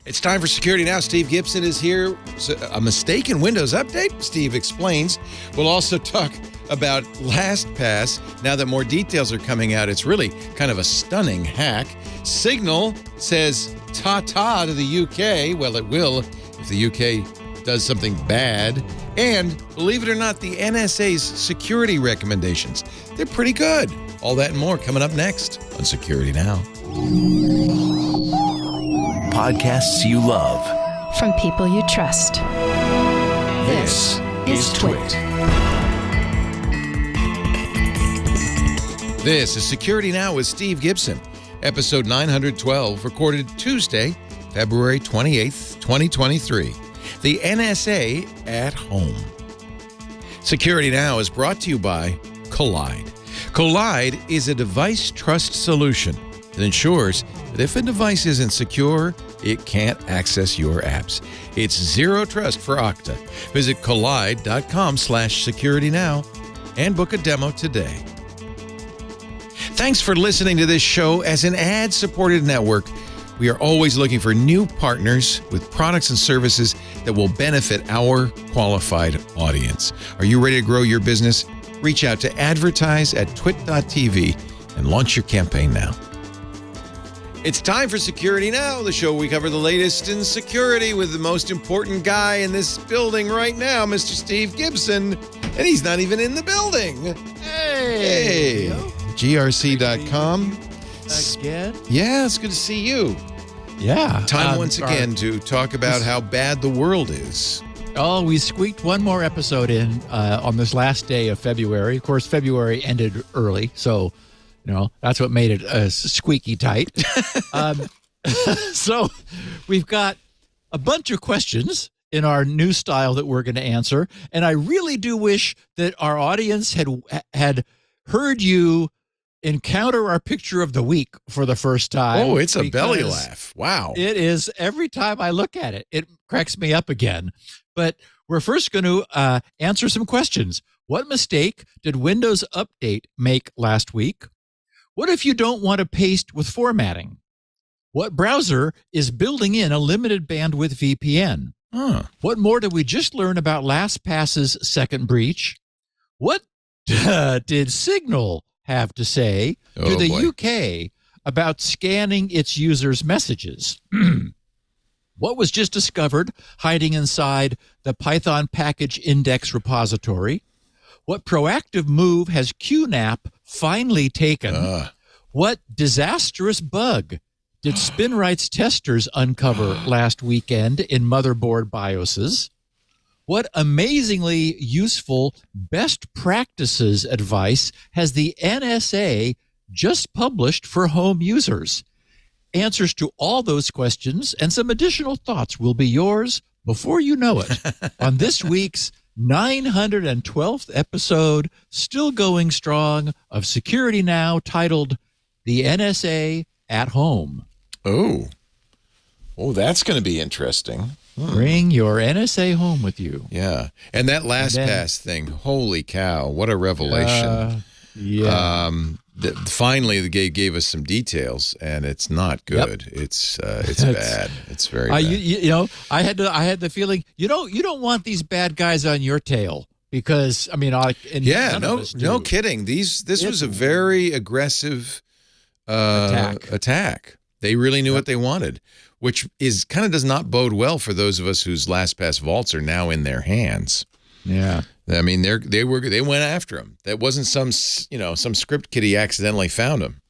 It's time for Security Now. Steve Gibson is here. So, a mistake in Windows Update? Steve explains. We'll also talk about LastPass. Now that more details are coming out, it's really kind of a stunning hack. Signal says ta-ta to the UK. Well, it will if the UK does something bad. And believe it or not, the NSA's security recommendations. They're pretty good. All that and more coming up next on Security Now. Podcasts you love. From people you trust. This is TWiT. This is Security Now with Steve Gibson, episode 912, recorded Tuesday, February 28th, 2023. The NSA at home. Security Now is brought to you by Collide. Collide is a device trust solution that ensures that if a device isn't secure, it can't access your apps. It's zero trust for Okta. Visit collide.com/securitynow and book a demo today. Thanks for listening to this show. As an ad-supported network, we are always looking for new partners with products and services that will benefit our qualified audience. Are you ready to grow your business? Reach out to advertise@twit.tv and launch your campaign now. It's time for Security Now, the show we cover the latest in security with the most important guy in this building right now, Mr. Steve Gibson. And he's not even in the building. Hey. GRC.com. Again? Yeah, it's good to see you. Yeah. Time once again to talk about how bad the world is. Oh, we squeaked one more episode in on this last day of February. Of course, February ended early, so that's what made it squeaky tight. So we've got a bunch of questions in our new style that we're going to answer, and I really do wish that our audience had heard you encounter our picture of the week for the first time. Oh, it's a belly laugh. Wow. It is. Every time I look at it, it cracks me up again. But we're first going to answer some questions. What mistake did Windows Update make last week? What if you don't want to paste with formatting? What browser is building in a limited bandwidth VPN? What more did we just learn about LastPass's second breach? What did Signal have to say to the UK about scanning its users' messages? What was just discovered hiding inside the Python package index repository? What proactive move has QNAP finally taken? What disastrous bug did SpinRite's testers uncover last weekend in motherboard BIOSes? What amazingly useful best practices advice has the NSA just published for home users? Answers to all those questions and some additional thoughts will be yours before you know it on this week's 912th episode, still going strong, of Security Now, titled The NSA at Home. Oh, that's going to be interesting. Bring your NSA home with you. Yeah. And that LastPass thing, holy cow, what a revelation. Finally, the gave us some details, and it's not good. Yep. It's bad. It's very bad. I had the feeling, you don't want these bad guys on your tail, because, no kidding. This was a very aggressive attack. They really knew what they wanted, which kind of does not bode well for those of us whose LastPass vaults are now in their hands. Yeah. I mean, they went after him. That wasn't some script kiddie accidentally found him.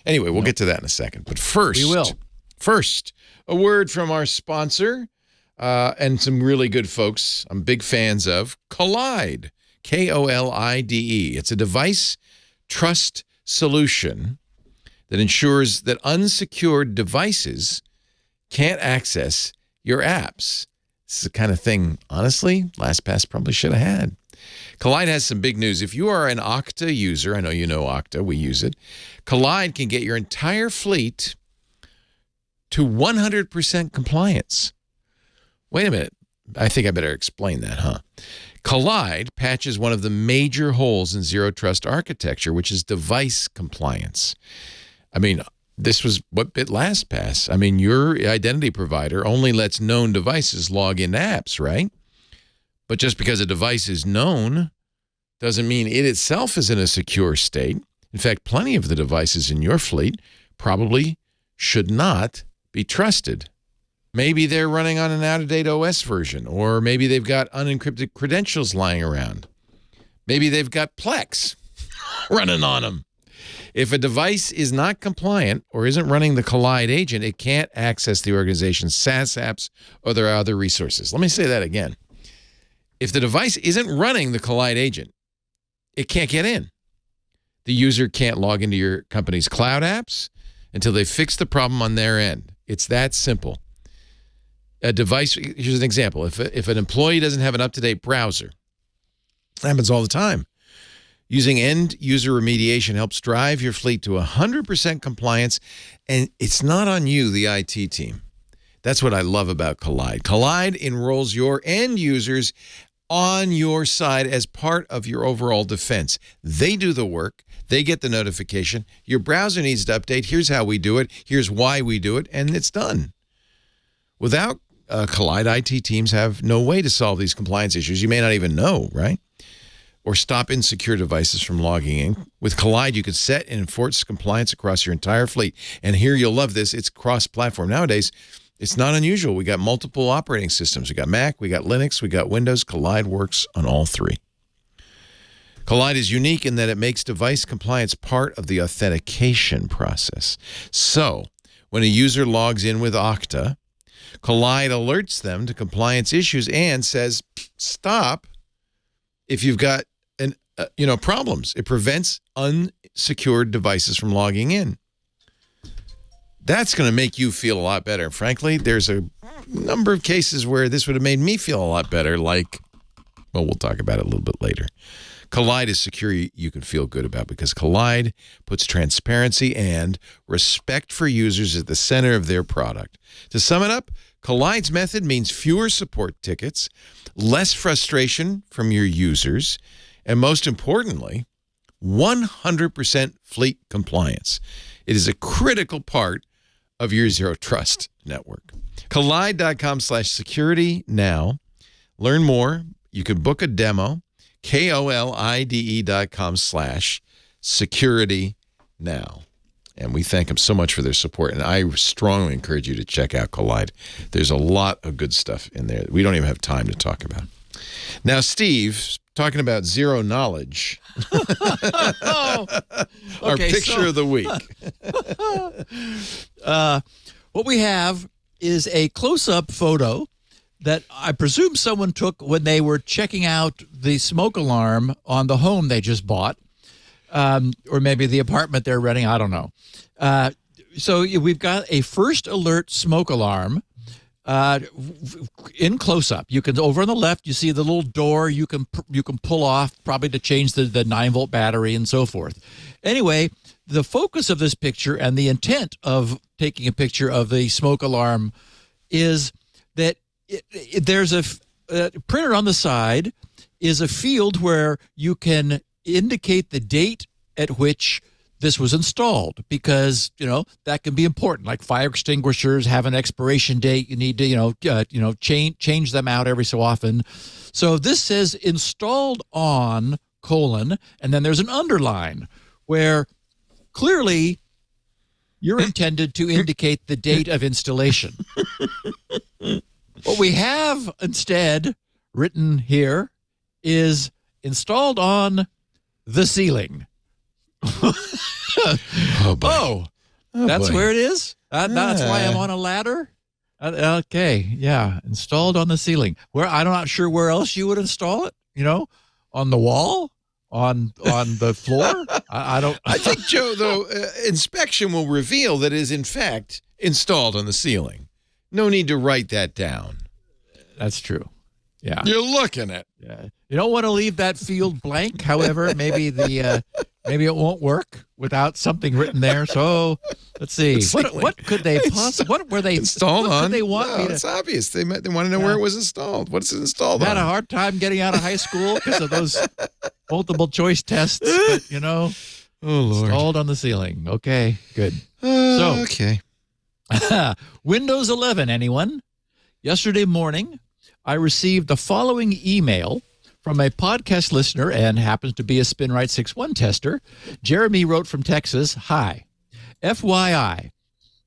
Anyway, we'll get to that in a second. But first, a word from our sponsor and some really good folks I'm big fans of, Collide, Kolide. It's a device trust solution that ensures that unsecured devices can't access your apps. This is the kind of thing, honestly, LastPass probably should have had. Collide has some big news. If you are an Okta user, I know you know Okta, we use it, Collide can get your entire fleet to 100% compliance. Wait a minute. I think I better explain that, huh? Collide patches one of the major holes in zero trust architecture, which is device compliance. I mean, This was what bit LastPass. I mean, your identity provider only lets known devices log into apps, right? But just because a device is known doesn't mean it itself is in a secure state. In fact, plenty of the devices in your fleet probably should not be trusted. Maybe they're running on an out-of-date OS version, or maybe they've got unencrypted credentials lying around. Maybe they've got Plex running on them. If a device is not compliant or isn't running the Collide agent, it can't access the organization's SaaS apps or their other resources. Let me say that again. If the device isn't running the Collide agent, it can't get in. The user can't log into your company's cloud apps until they fix the problem on their end. It's that simple. A device, here's an example. If an employee doesn't have an up-to-date browser, it happens all the time. Using end-user remediation helps drive your fleet to 100% compliance, and it's not on you, the IT team. That's what I love about Collide. Collide enrolls your end users on your side as part of your overall defense. They do the work. They get the notification. Your browser needs to update. Here's how we do it. Here's why we do it, and it's done. Without Collide, IT teams have no way to solve these compliance issues. You may not even know, right? Or stop insecure devices from logging in. With Collide, you can set and enforce compliance across your entire fleet. And here, you'll love this, it's cross-platform. Nowadays, it's not unusual. We got multiple operating systems. We got Mac, we got Linux, we got Windows. Collide works on all three. Collide is unique in that it makes device compliance part of the authentication process. So, when a user logs in with Okta, Collide alerts them to compliance issues and says, stop if you've got problems. It prevents unsecured devices from logging in. That's going to make you feel a lot better. Frankly, there's a number of cases where this would have made me feel a lot better, like, well, we'll talk about it a little bit later. Collide is security you can feel good about because Collide puts transparency and respect for users at the center of their product. To sum it up, Collide's method means fewer support tickets, less frustration from your users, and most importantly, 100% fleet compliance. It is a critical part of your Zero Trust network. Collide.com/security now. Learn more. You can book a demo. KOLIDE.com/security now. And we thank them so much for their support. And I strongly encourage you to check out Collide. There's a lot of good stuff in there we don't even have time to talk about. Now, Steve, talking about zero knowledge. Our picture of the week. What we have is a close-up photo that I presume someone took when they were checking out the smoke alarm on the home they just bought, or maybe the apartment they're renting. I don't know. So we've got a first alert smoke alarm in close-up. You can, over on the left, you see the little door you can pull off, probably to change the 9-volt battery and so forth. Anyway, the focus of this picture and the intent of taking a picture of the smoke alarm is that there's a printer on the side is a field where you can indicate the date at which this was installed, because that can be important. Like fire extinguishers have an expiration date. You need to change them out every so often. So this says installed on : and then there's an underline where clearly you're intended to indicate the date of installation. What we have instead written here is installed on the ceiling. Oh, that's where it is? That's why I'm on a ladder? Okay, yeah, installed on the ceiling. Where I'm not sure where else you would install it, on the wall? On the floor? I don't. I think, Joe, though, inspection will reveal that it is, in fact, installed on the ceiling. No need to write that down. That's true. Yeah. You're looking at. Yeah. You don't want to leave that field blank. However, maybe maybe it won't work without something written there. So let's see. What could they possibly? What were they installed on? They want me to, it's obvious. They want to know where it was installed. What's it installed on? I had a hard time getting out of high school because of those multiple choice tests. But, oh Lord, installed on the ceiling. Okay, good. Okay. Windows 11, anyone? Yesterday morning, I received the following email from a podcast listener and happens to be a SpinRite 6.1 tester. Jeremy wrote from Texas, "Hi. FYI,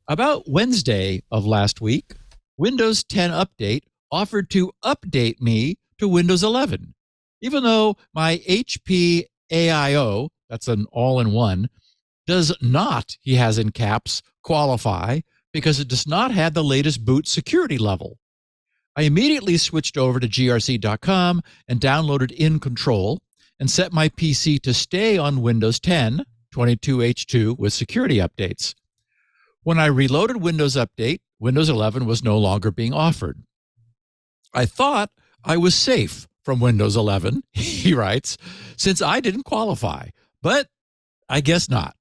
about Wednesday of last week, Windows 10 Update offered to update me to Windows 11, even though my HP AIO, that's an all-in-one, does not, he has in caps, qualify because it does not have the latest boot security level. I immediately switched over to grc.com and downloaded In Control and set my PC to stay on Windows 10 22H2 with security updates. When I reloaded Windows Update, Windows 11 was no longer being offered. I thought I was safe from Windows 11, he writes, since I didn't qualify, but I guess not.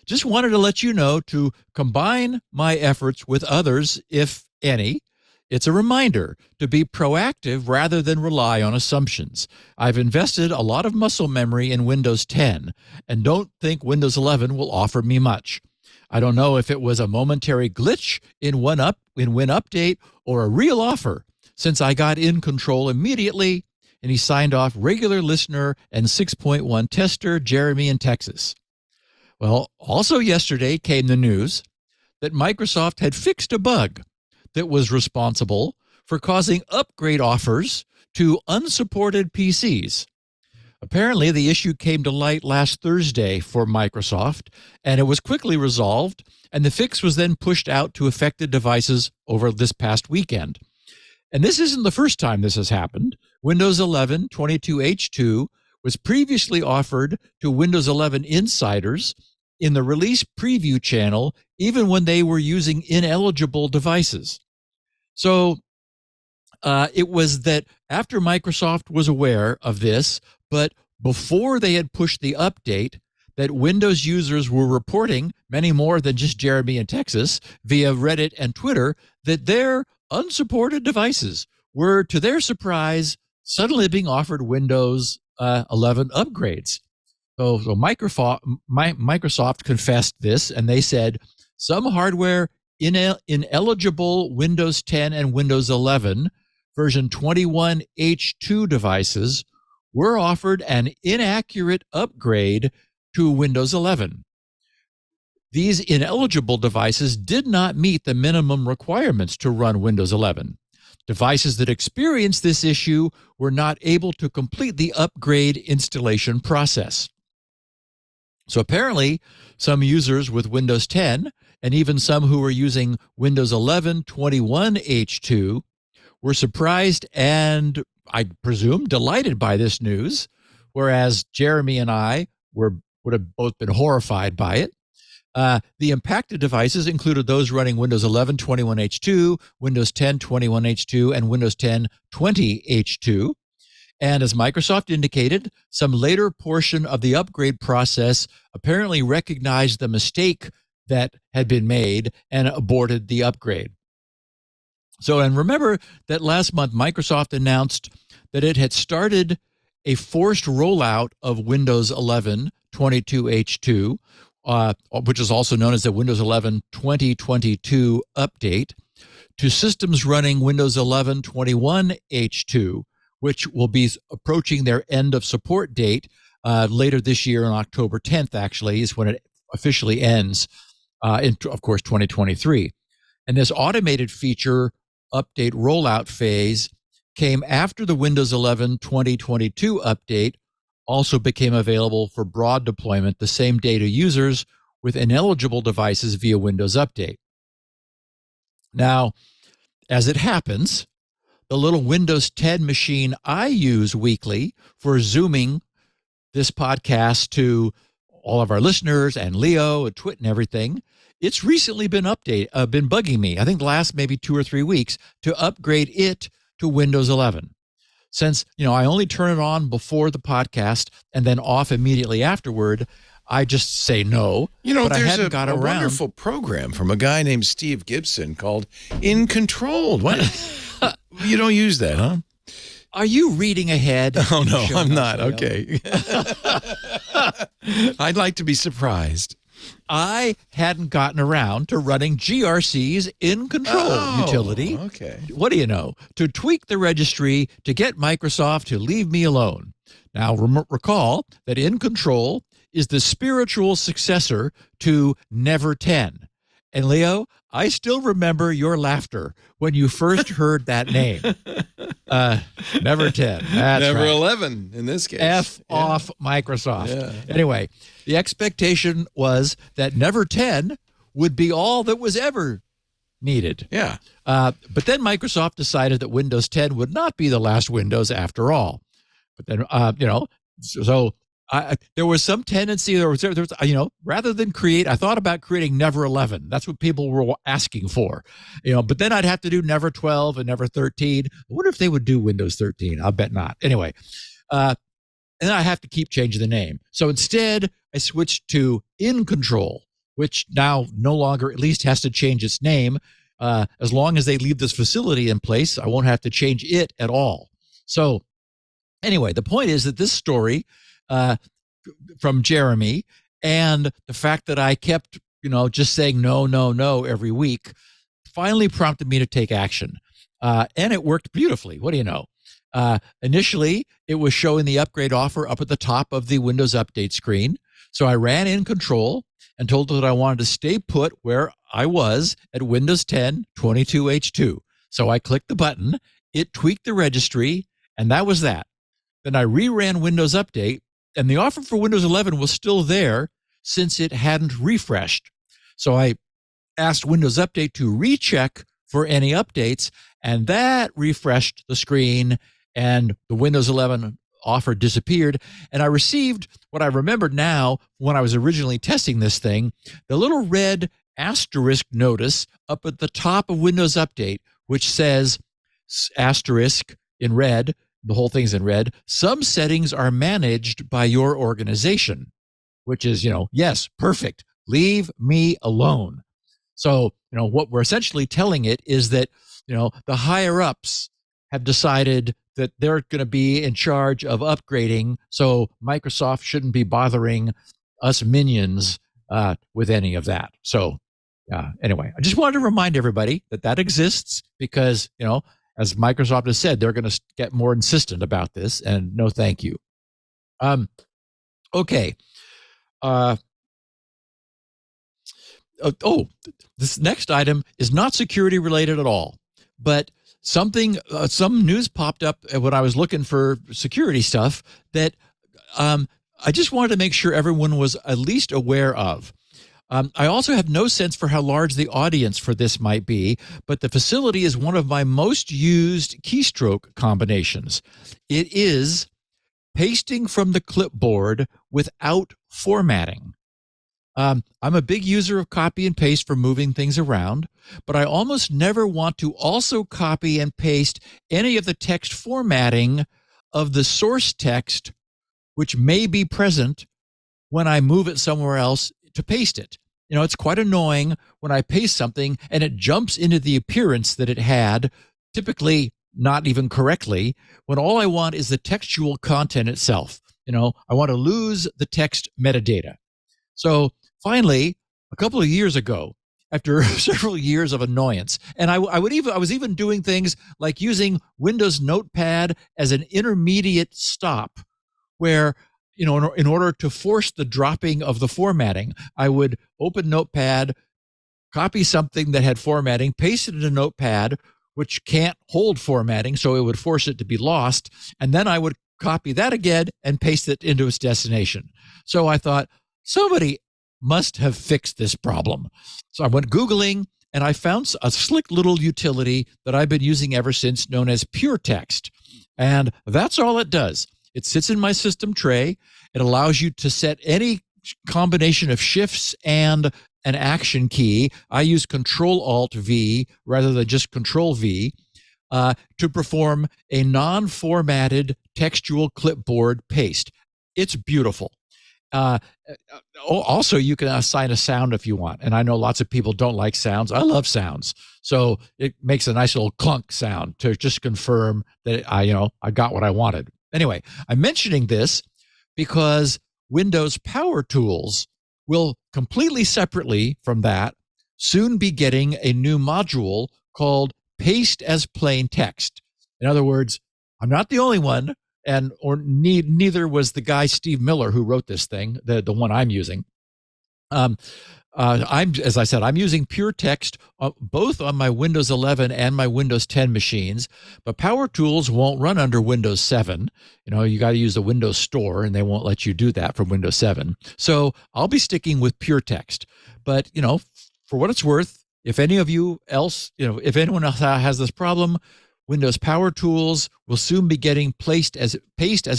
Just wanted to let you know to combine my efforts with others, if any. It's a reminder to be proactive rather than rely on assumptions. I've invested a lot of muscle memory in Windows 10 and don't think Windows 11 will offer me much. I don't know if it was a momentary glitch in Win Update or a real offer, since I got In Control immediately." And he signed off, regular listener and 6.1 tester, Jeremy in Texas. Well, also yesterday came the news that Microsoft had fixed a bug that was responsible for causing upgrade offers to unsupported PCs. Apparently, the issue came to light last Thursday for Microsoft, and it was quickly resolved, and the fix was then pushed out to affected devices over this past weekend. And this isn't the first time this has happened. Windows 11 22H2 was previously offered to Windows 11 insiders in the release preview channel, even when they were using ineligible devices. So it was that after Microsoft was aware of this, but before they had pushed the update, that Windows users were reporting, many more than just Jeremy in Texas, via Reddit and Twitter, that their unsupported devices were, to their surprise, suddenly being offered Windows 11 upgrades. So Microsoft confessed this, and they said some hardware ineligible Windows 10 and Windows 11 version 21H2 devices were offered an inaccurate upgrade to Windows 11. These ineligible devices did not meet the minimum requirements to run Windows 11. Devices that experienced this issue were not able to complete the upgrade installation process. So apparently, some users with Windows 10 and even some who were using Windows 11 21H2 were surprised and, I presume, delighted by this news, whereas Jeremy and I would have both been horrified by it. The impacted devices included those running Windows 11 21H2, Windows 10 21H2, and Windows 10 20H2. And as Microsoft indicated, some later portion of the upgrade process apparently recognized the mistake that had been made and aborted the upgrade. So, and remember that last month, Microsoft announced that it had started a forced rollout of Windows 11 22H2, which is also known as the Windows 11 2022 update, to systems running Windows 11 21H2, which will be approaching their end of support date later this year on October 10th, actually, is when it officially ends in, of course, 2023. And this automated feature update rollout phase came after the Windows 11 2022 update also became available for broad deployment the same day to users with ineligible devices via Windows Update. Now, as it happens, the little Windows 10 machine I use weekly for Zooming this podcast to all of our listeners and Leo and TWiT and everything, it's recently been bugging me, I think the last maybe 2 or 3 weeks, to upgrade it to Windows 11. Since, I only turn it on before the podcast and then off immediately afterward, I just say no. But there's I hadn't got a around. wonderful program from a guy named Steve Gibson called In Control. What? You don't use that, huh? Are you reading ahead? Oh, no, I'm not. Okay. I'd like to be surprised. I hadn't gotten around to running GRC's in control utility. Okay. What do you know? To tweak the registry to get Microsoft to leave me alone. Now, recall that in control is the spiritual successor to Never 10. And Leo, I still remember your laughter when you first heard that name. Never 10. That's Never right. 11 in this case. F off Microsoft. Yeah. Anyway, the expectation was that Never 10 would be all that was ever needed. Yeah. But then Microsoft decided that Windows 10 would not be the last Windows after all. But then, there was some tendency, there was, rather than I thought about creating Never 11. That's what people were asking for, but then I'd have to do Never 12 and Never 13. I wonder if they would do Windows 13. I'll bet not. Anyway, and then I have to keep changing the name. So instead, I switched to In Control, which now no longer at least has to change its name. As long as they leave this facility in place, I won't have to change it at all. So anyway, the point is that this story from Jeremy and the fact that I kept, just saying no every week finally prompted me to take action. And it worked beautifully. What do you know? Initially, it was showing the upgrade offer up at the top of the Windows Update screen. So I ran In Control and told it that I wanted to stay put where I was at Windows 10 22H2. So I clicked the button, it tweaked the registry, and that was that. Then I reran Windows Update, and the offer for Windows 11 was still there since it hadn't refreshed. So I asked Windows Update to recheck for any updates, and that refreshed the screen, and the Windows 11 offer disappeared. And I received what I remembered now when I was originally testing this thing, the little red asterisk notice up at the top of Windows Update, which says asterisk in red. The whole thing's in red. Some settings are managed by your organization, which is, yes, perfect. Leave me alone. So, what we're essentially telling it is that, the higher ups have decided that they're going to be in charge of upgrading. So Microsoft shouldn't be bothering us minions with any of that. So anyway, I just wanted to remind everybody that exists because, as Microsoft has said, they're going to get more insistent about this, and no thank you. Okay. This next item is not security related at all, but some news popped up when I was looking for security stuff that I just wanted to make sure everyone was at least aware of. I also have no sense for how large the audience for this might be, but the facility is one of my most used keystroke combinations. It is pasting from the clipboard without formatting. I'm a big user of copy and paste for moving things around, but I almost never want to also copy and paste any of the text formatting of the source text, which may be present when I move it somewhere else to paste it. It's quite annoying when I paste something and it jumps into the appearance that it had, typically not even correctly, when all I want is the textual content itself. I want to lose the text metadata. So finally, a couple of years ago, after several years of annoyance, and I was even doing things like using Windows Notepad as an intermediate stop where, in order to force the dropping of the formatting, I would open Notepad, copy something that had formatting, paste it into Notepad, which can't hold formatting, so it would force it to be lost, and then I would copy that again and paste it into its destination. So I thought, somebody must have fixed this problem. So I went Googling, and I found a slick little utility that I've been using ever since, known as Pure Text. And that's all it does. It sits in my system tray. It allows you to set any combination of shifts and an action key. I use Control-Alt-V rather than just Control-V to perform a non-formatted textual clipboard paste. It's beautiful. Also, you can assign a sound if you want. And I know lots of people don't like sounds. I love sounds. So it makes a nice little clunk sound to just confirm that I got what I wanted. Anyway, I'm mentioning this because Windows Power Tools will completely separately from that, soon be getting a new module called Paste as Plain Text. In other words, I'm not the only one, neither was the guy Steve Miller who wrote this thing, the one I'm using. As I said, I'm using pure text both on my Windows 11 and my Windows 10 machines, but Power Tools won't run under Windows 7. You got to use the Windows Store, and they won't let you do that from Windows 7. So I'll be sticking with pure text. But, for what it's worth, if anyone else has this problem, Windows Power Tools will soon be getting Paste as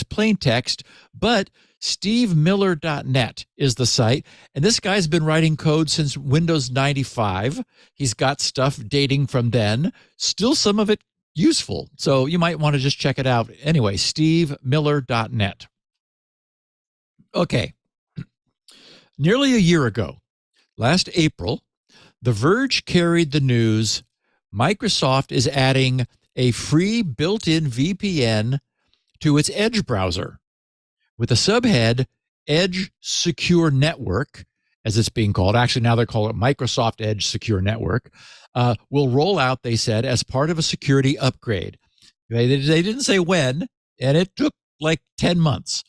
Plain Text, but SteveMiller.net is the site, and this guy's been writing code since Windows 95. He's got stuff dating from then, still some of it useful, so you might want to just check it out. Anyway, SteveMiller.net. Okay. Nearly a year ago, last April, The Verge carried the news Microsoft is adding a free built-in VPN to its Edge browser with a subhead Edge Secure Network, as it's being called. Actually, now they're calling it Microsoft Edge Secure Network, will roll out, they said, as part of a security upgrade. They didn't say when, and it took like 10 months,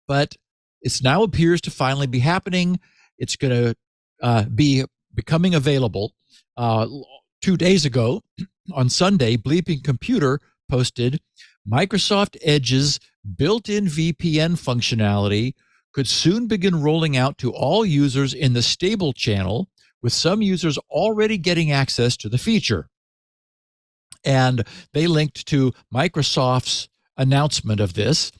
but it now appears to finally be happening. It's going to be becoming available. 2 days ago, on Sunday, Bleeping Computer posted Microsoft Edge's built-in VPN functionality could soon begin rolling out to all users in the stable channel, with some users already getting access to the feature. And they linked to Microsoft's announcement of this.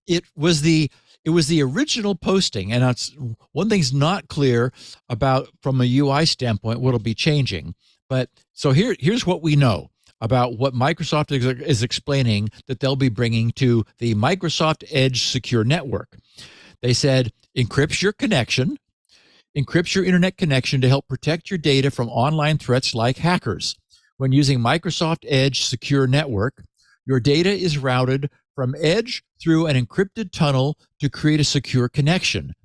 It was the original posting, and it's one thing's not clear about from a UI standpoint what'll be changing. But so here's what we know about what Microsoft is explaining that they'll be bringing to the Microsoft Edge Secure Network. They said, encrypts your internet connection to help protect your data from online threats like hackers. When using Microsoft Edge Secure Network, your data is routed from Edge through an encrypted tunnel to create a secure connection.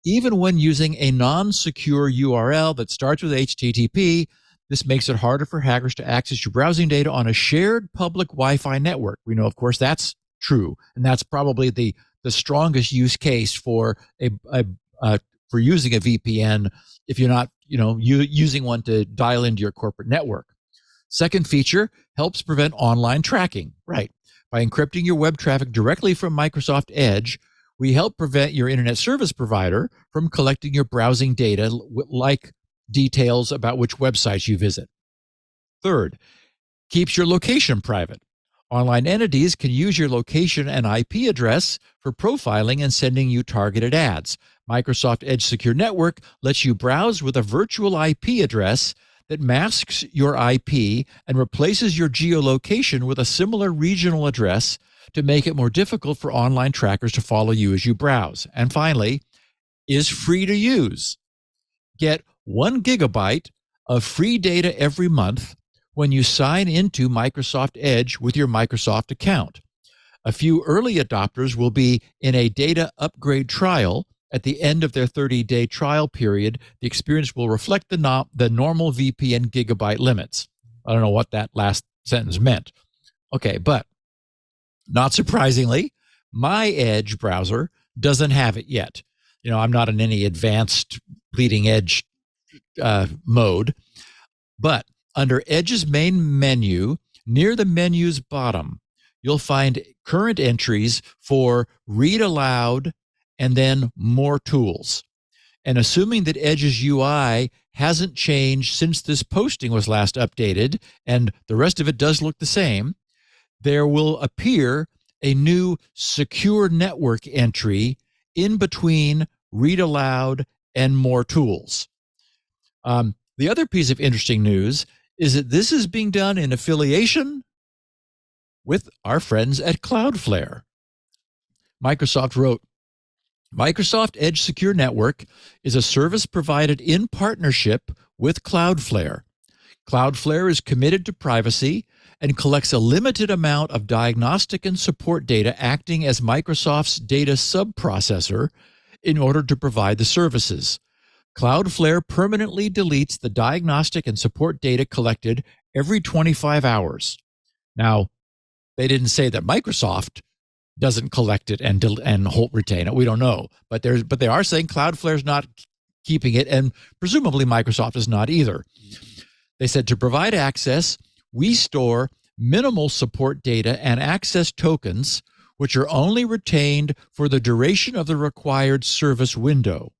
Even when using a non-secure URL that starts with HTTP, this makes it harder for hackers to access your browsing data on a shared public Wi-Fi network. We know, of course, that's true, and that's probably the strongest use case for for using a VPN if you're not, using one to dial into your corporate network. Second feature helps prevent online tracking. Right. By encrypting your web traffic directly from Microsoft Edge, we help prevent your internet service provider from collecting your browsing data, like details about which websites you visit. Third, keeps your location private. Online entities can use your location and IP address for profiling and sending you targeted ads. Microsoft Edge Secure Network lets you browse with a virtual IP address that masks your IP and replaces your geolocation with a similar regional address to make it more difficult for online trackers to follow you as you browse. And finally, is free to use. Get 1 gigabyte of free data every month when you sign into Microsoft Edge with your Microsoft account. A few early adopters will be in a data upgrade trial. At the end of their 30-day trial period, the experience will reflect the normal VPN gigabyte limits. I don't know what that last sentence meant. Okay, but not surprisingly, my Edge browser doesn't have it yet. I'm not in any advanced bleeding edge mode, but under Edge's main menu, near the menu's bottom, you'll find current entries for read aloud and then more tools. And assuming that Edge's UI hasn't changed since this posting was last updated, and the rest of it does look the same, there will appear a new secure network entry in between read aloud and more tools. The other piece of interesting news is that this is being done in affiliation with our friends at Cloudflare. Microsoft wrote, Microsoft Edge Secure Network is a service provided in partnership with Cloudflare. Cloudflare is committed to privacy and collects a limited amount of diagnostic and support data, acting as Microsoft's data subprocessor in order to provide the services. Cloudflare permanently deletes the diagnostic and support data collected every 25 hours. Now, they didn't say that Microsoft doesn't collect it and retain it. We don't know, but they are saying Cloudflare's not keeping it, and presumably Microsoft is not either. They said to provide access, we store minimal support data and access tokens, which are only retained for the duration of the required service window.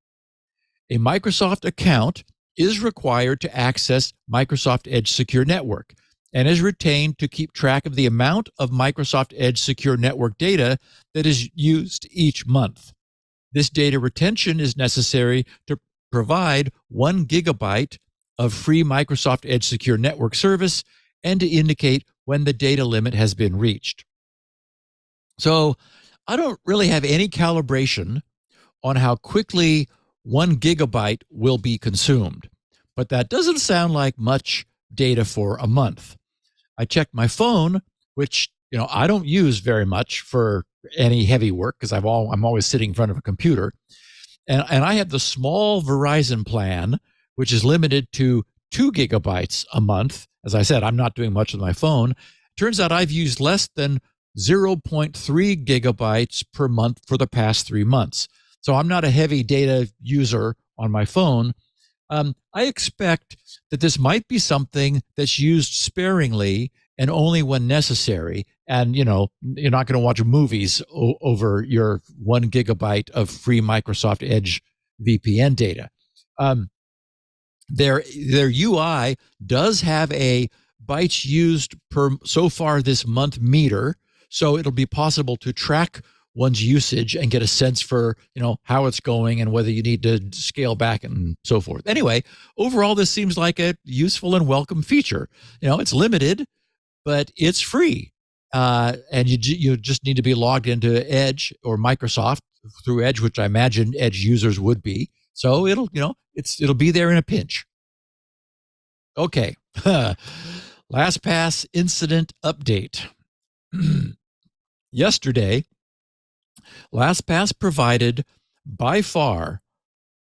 A Microsoft account is required to access Microsoft Edge Secure Network and is retained to keep track of the amount of Microsoft Edge Secure Network data that is used each month. This data retention is necessary to provide 1 gigabyte of free Microsoft Edge Secure Network service and to indicate when the data limit has been reached. So I don't really have any calibration on how quickly 1 gigabyte will be consumed, but that doesn't sound like much data for a month. I checked my phone, which I don't use very much for any heavy work because I'm always sitting in front of a computer, and I have the small Verizon plan, which is limited to 2 gigabytes a month. As I said, I'm not doing much with my phone. Turns out I've used less than 0.3 gigabytes per month for the past 3 months. So I'm not a heavy data user on my phone. I expect that this might be something that's used sparingly and only when necessary. And, you're not going to watch movies over your 1 gigabyte of free Microsoft Edge VPN data. Their UI does have a bytes used per so far this month meter, so it'll be possible to track one's usage and get a sense for how it's going and whether you need to scale back and so forth. Anyway, overall, this seems like a useful and welcome feature. It's limited, but it's free, and you just need to be logged into Edge or Microsoft through Edge, which I imagine Edge users would be. So it'll be there in a pinch. Okay, LastPass incident update. Yesterday, LastPass provided by far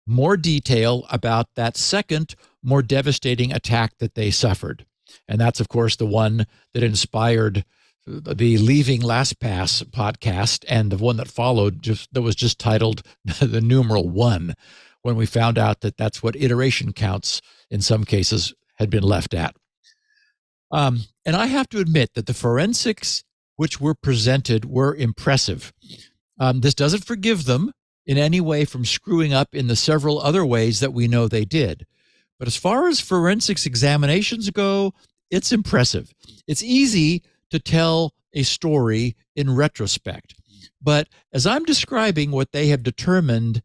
more detail about that second, more devastating attack that they suffered. And that's, of course, the one that inspired the Leaving LastPass podcast, and the one that followed that was just titled the numeral 1, when we found out that that's what iteration counts in some cases had been left at. And I have to admit that the forensics which were presented were impressive. This doesn't forgive them in any way from screwing up in the several other ways that we know they did. But as far as forensics examinations go, it's impressive. It's easy to tell a story in retrospect. But as I'm describing what they have determined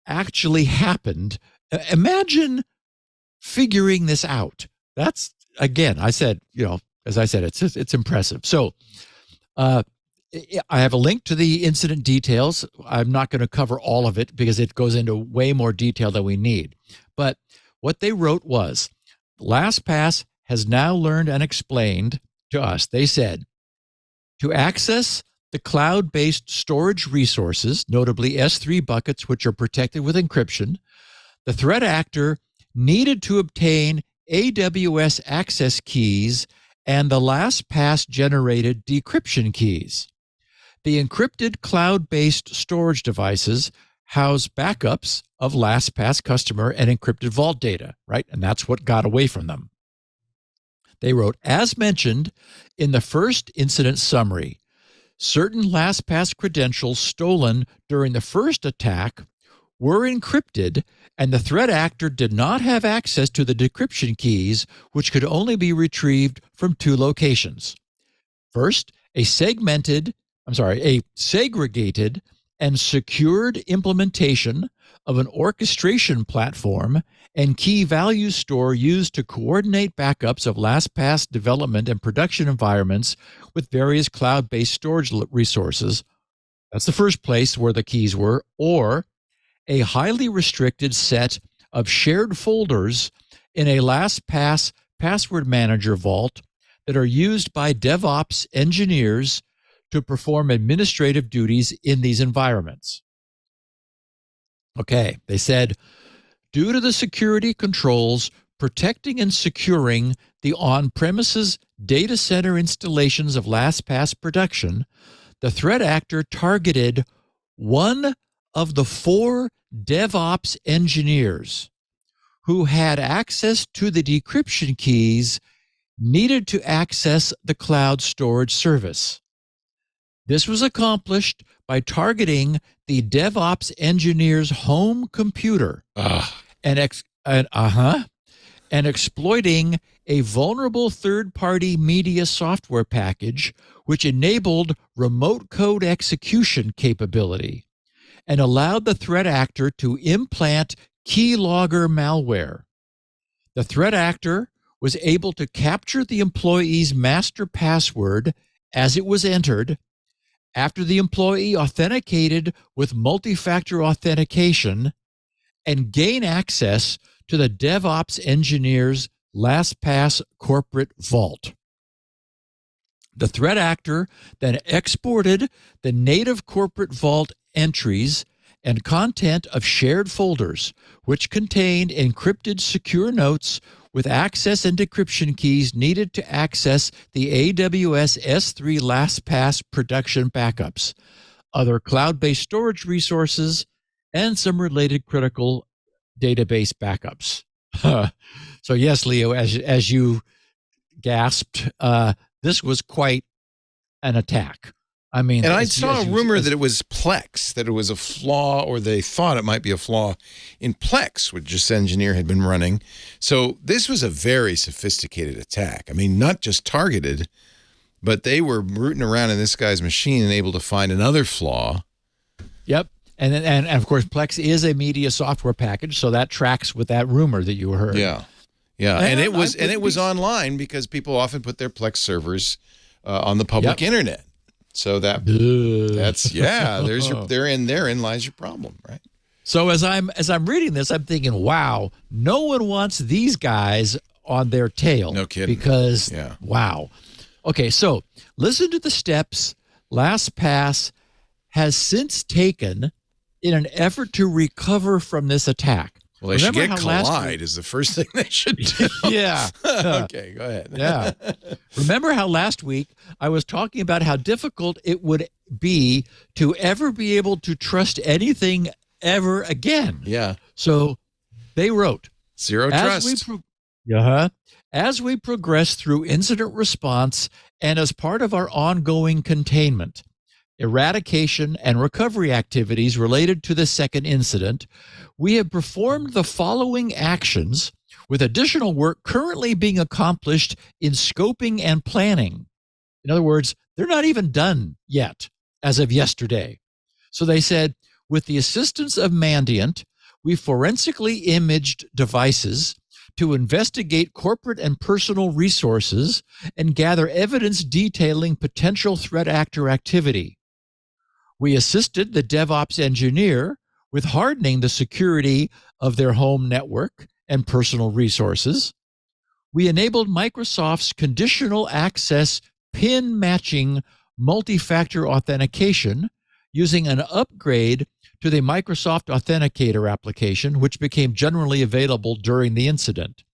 actually happened, imagine figuring this out. That's, again, I said, as I said, it's impressive. So I have a link to the incident details. I'm not going to cover all of it because it goes into way more detail than we need. But what they wrote was, LastPass has now learned and explained to us, they said, to access the cloud-based storage resources, notably S3 buckets, which are protected with encryption, the threat actor needed to obtain AWS access keys and the LastPass-generated decryption keys. The encrypted cloud-based storage devices house backups of LastPass customer and encrypted vault data, right? And that's what got away from them. They wrote, as mentioned in the first incident summary, certain LastPass credentials stolen during the first attack were encrypted, and the threat actor did not have access to the decryption keys, which could only be retrieved from 2 locations. First, a segregated and secured implementation of an orchestration platform and key value store used to coordinate backups of LastPass development and production environments with various cloud-based storage resources. That's the first place where the keys were, or a highly restricted set of shared folders in a LastPass password manager vault that are used by DevOps engineers to perform administrative duties in these environments. Okay, they said, Due to the security controls protecting and securing the on-premises data center installations of LastPass production, the threat actor targeted one of the 4 DevOps engineers who had access to the decryption keys needed to access the cloud storage service. This was accomplished by targeting the DevOps engineer's home computer and exploiting a vulnerable third-party media software package which enabled remote code execution capability and allowed the threat actor to implant keylogger malware. The threat actor was able to capture the employee's master password as it was entered after the employee authenticated with multi-factor authentication and gain access to the DevOps engineer's LastPass corporate vault. The threat actor then exported the native corporate vault entries and content of shared folders, which contained encrypted secure notes with access and decryption keys needed to access the AWS S3 LastPass production backups, other cloud-based storage resources, and some related critical database backups. So yes, Leo, as you gasped, this was quite an attack. I mean, and I saw a rumor that it was Plex, that it was a flaw, or they thought it might be a flaw in Plex, which this engineer had been running. So this was a very sophisticated attack. I mean, not just targeted, but they were rooting around in this guy's machine and able to find another flaw. Yep. And of course, Plex is a media software package, so that tracks with that rumor that you heard. Yeah. Yeah. And it was online because people often put their Plex servers on the public internet. So that's therein lies your problem, right? So as I'm reading this, I'm thinking, wow, no one wants these guys on their tail. No kidding. Because wow. Okay, so listen to the steps LastPass has since taken in an effort to recover from this attack. Well, they should get Collide is the first thing they should do. Yeah. Okay, go ahead. Yeah. Remember how last week I was talking about how difficult it would be to ever be able to trust anything ever again? Yeah. So they wrote, Zero trust. As we progress through incident response and as part of our ongoing containment, eradication, and recovery activities related to the second incident, we have performed the following actions with additional work currently being accomplished in scoping and planning. In other words, they're not even done yet as of yesterday. So they said, with the assistance of Mandiant, we forensically imaged devices to investigate corporate and personal resources and gather evidence detailing potential threat actor activity. We assisted the DevOps engineer with hardening the security of their home network and personal resources. We enabled Microsoft's conditional access PIN matching multi-factor authentication using an upgrade to the Microsoft Authenticator application, which became generally available during the incident.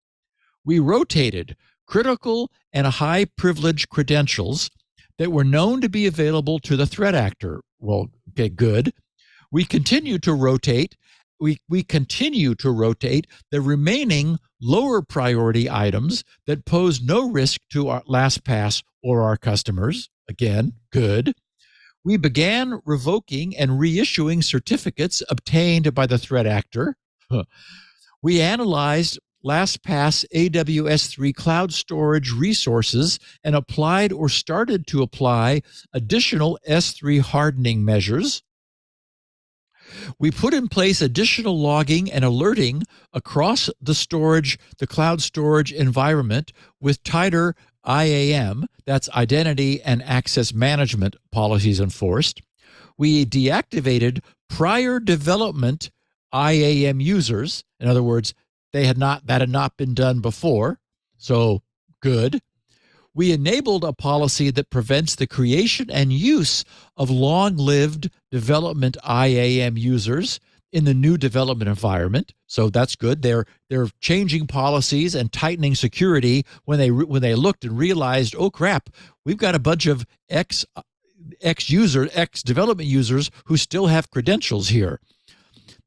We rotated critical and high privilege credentials that were known to be available to the threat actor. Well, okay, good. We continue to rotate. We continue to rotate the remaining lower priority items that pose no risk to our LastPass or our customers. Again, good. We began revoking and reissuing certificates obtained by the threat actor. We analyzed LastPass AWS 3 cloud storage resources and applied or started to apply additional S3 hardening measures. We put in place additional logging and alerting across the cloud storage environment with tighter IAM, that's identity and access management policies enforced. We deactivated prior development IAM users. In other words, that had not been done before. So good. We enabled a policy that prevents the creation and use of long-lived development IAM users in the new development environment. So that's good. They're changing policies and tightening security when they looked and realized, oh crap, we've got a bunch of ex development users who still have credentials here.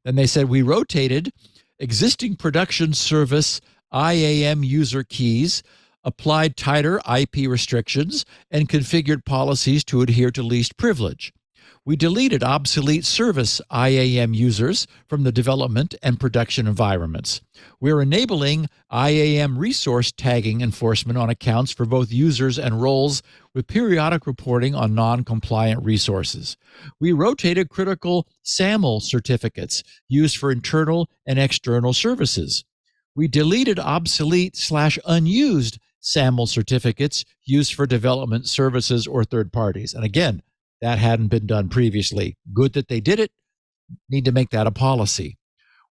Then they said we rotated existing production service IAM user keys, applied tighter IP restrictions, and configured policies to adhere to least privilege. We deleted obsolete service IAM users from the development and production environments. We're enabling IAM resource tagging enforcement on accounts for both users and roles with periodic reporting on non-compliant resources. We rotated critical SAML certificates used for internal and external services. We deleted obsolete/unused SAML certificates used for development services or third parties. And again, that hadn't been done previously. Good that they did it. Need to make that a policy.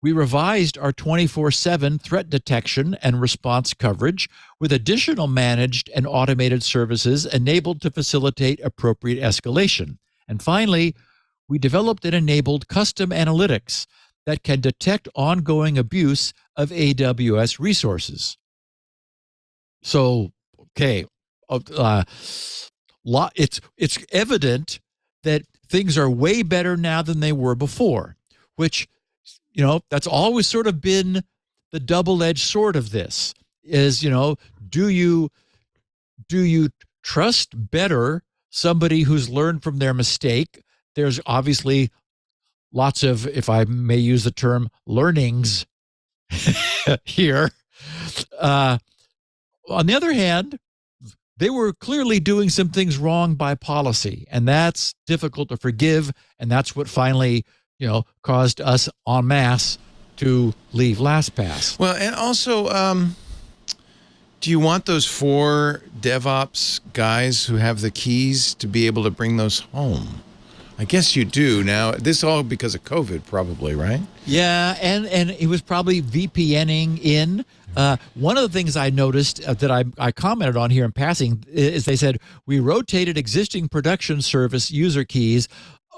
We revised our 24/7 threat detection and response coverage with additional managed and automated services enabled to facilitate appropriate escalation. And finally, we developed and enabled custom analytics that can detect ongoing abuse of AWS resources. So, okay, it's evident that things are way better now than they were before, which, that's always sort of been the double-edged sword of this is, do you trust better somebody who's learned from their mistake? There's obviously lots of, if I may use the term, learnings here. On the other hand, they were clearly doing some things wrong by policy, and that's difficult to forgive, and that's what finally, caused us en masse to leave LastPass. Well, and also, do you want those 4 DevOps guys who have the keys to be able to bring those home? I guess you do. Now, this all because of COVID, probably, right? Yeah, and it was probably VPNing in. One of the things I noticed that I commented on here in passing is they said, we rotated existing production service user keys,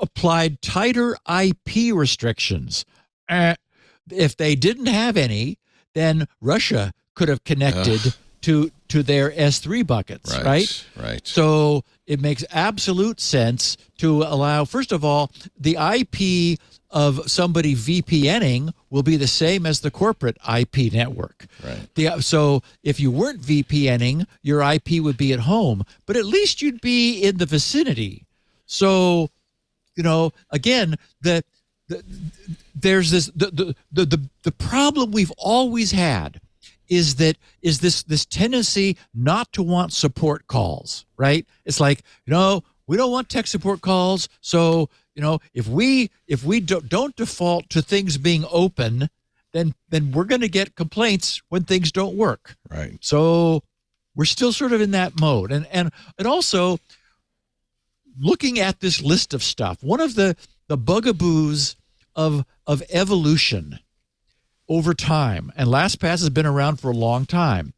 applied tighter IP restrictions. If they didn't have any, then Russia could have connected to their S3 buckets, right? Right. So it makes absolute sense to allow, first of all, the IP of somebody VPNing will be the same as the corporate IP network. Right. So if you weren't VPNing, your IP would be at home, but at least you'd be in the vicinity. So, again, there's this the problem we've always had is this tendency not to want support calls, right? It's like, we don't want tech support calls. So, if we don't default to things being open, then we're going to get complaints when things don't work. Right. So we're still sort of in that mode. And also looking at this list of stuff, one of the bugaboos of evolution over time, and LastPass has been around for a long time,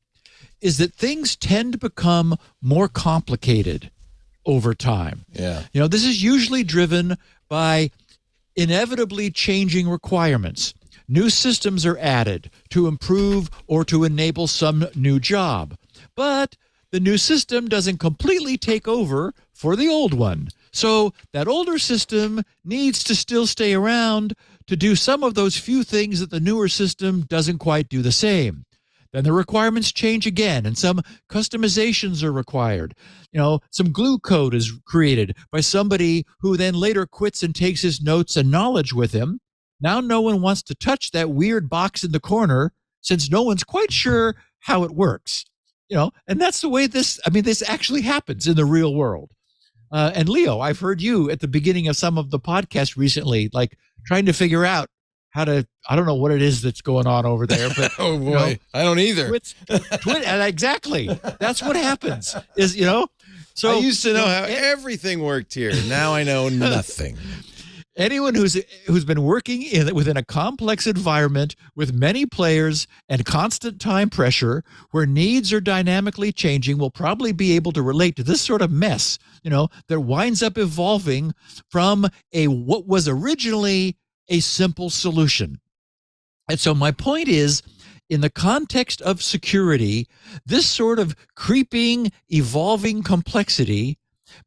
is that things tend to become more complicated over time. Yeah. This is usually driven by inevitably changing requirements. New systems are added to improve or to enable some new job. But the new system doesn't completely take over for the old one. So that older system needs to still stay around to do some of those few things that the newer system doesn't quite do the same. Then the requirements change again, and some customizations are required. Some glue code is created by somebody who then later quits and takes his notes and knowledge with him. Now no one wants to touch that weird box in the corner since no one's quite sure how it works. And that's the way this actually happens in the real world. And Leo, I've heard you at the beginning of some of the podcasts recently, like trying to figure out how to, I don't know what it is that's going on over there, but oh boy, I don't either. Exactly. That's what happens is, so I used to know how everything worked here. Now I know nothing. Anyone who's been working within a complex environment with many players and constant time pressure where needs are dynamically changing will probably be able to relate to this sort of mess, that winds up evolving from what was originally a simple solution. And so my point is, in the context of security, this sort of creeping, evolving complexity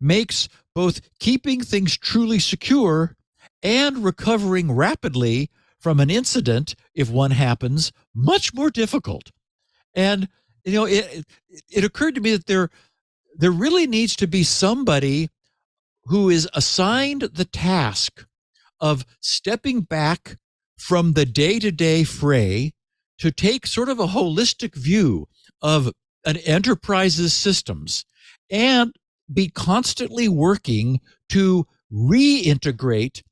makes both keeping things truly secure and recovering rapidly from an incident, if one happens, much more difficult. And, it occurred to me that there really needs to be somebody who is assigned the task of stepping back from the day-to-day fray to take sort of a holistic view of an enterprise's systems and be constantly working to reintegrate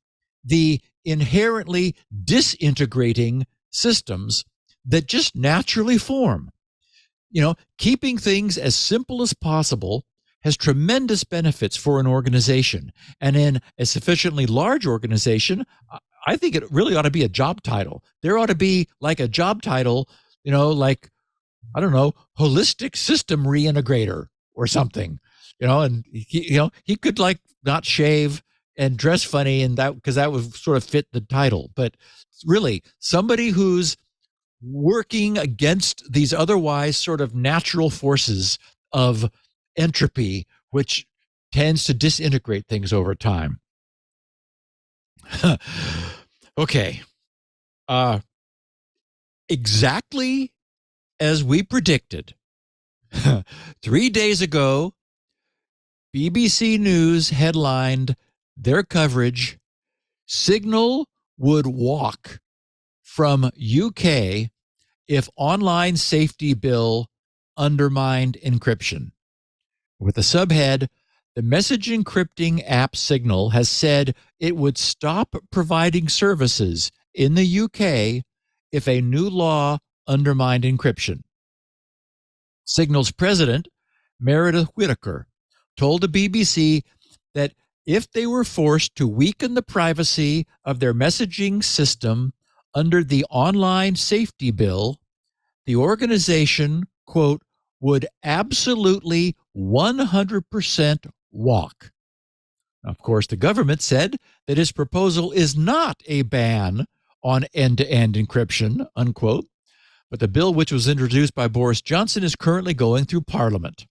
the inherently disintegrating systems that just naturally form. Keeping things as simple as possible has tremendous benefits for an organization. And in a sufficiently large organization, I think it really ought to be a job title. There ought to be like a job title, like, I don't know, holistic system reintegrator or something, and he could like not shave and dress funny, and that, because that would sort of fit the title. But really, somebody who's working against these otherwise sort of natural forces of entropy, which tends to disintegrate things over time. Okay. Exactly as we predicted. 3 days ago, BBC News headlined their coverage, "Signal would walk from UK if online safety bill undermined encryption." With the subhead, "The message encrypting app Signal has said it would stop providing services in the UK if a new law undermined encryption." Signal's president, Meredith Whittaker, told the BBC that if they were forced to weaken the privacy of their messaging system under the online safety bill, the organization, quote, "would absolutely 100% walk." Of course, the government said that his proposal is not a ban on end-to-end encryption, unquote, but the bill, which was introduced by Boris Johnson, is currently going through Parliament.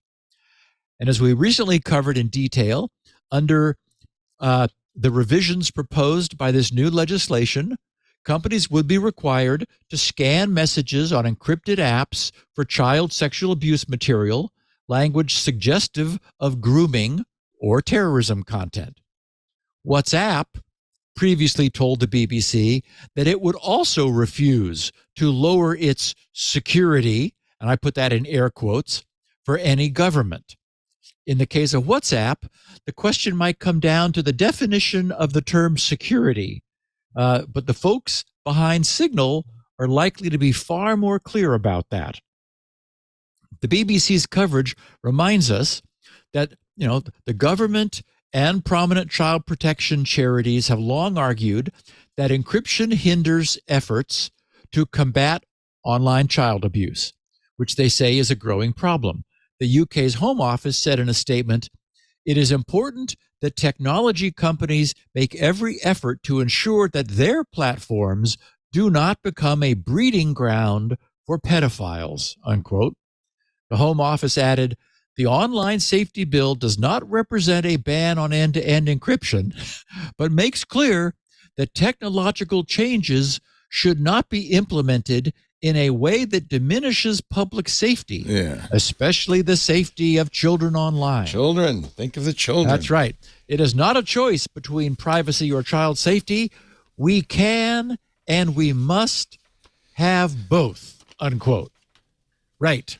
And as we recently covered in detail, under the revisions proposed by this new legislation, companies would be required to scan messages on encrypted apps for child sexual abuse material, language suggestive of grooming or terrorism content. WhatsApp previously told the BBC that it would also refuse to lower its security, and I put that in air quotes, for any government. In the case of WhatsApp, the question might come down to the definition of the term security, but the folks behind Signal are likely to be far more clear about that. The BBC's coverage reminds us that, the government and prominent child protection charities have long argued that encryption hinders efforts to combat online child abuse, which they say is a growing problem. The UK's Home Office said in a statement, "It is important that technology companies make every effort to ensure that their platforms do not become a breeding ground for pedophiles," unquote. The Home Office added, "The online safety bill does not represent a ban on end-to-end encryption, but makes clear that technological changes should not be implemented in a way that diminishes public safety, especially the safety of children online." Children. Think of the children. That's right. "It is not a choice between privacy or child safety. We can and we must have both," unquote. Right.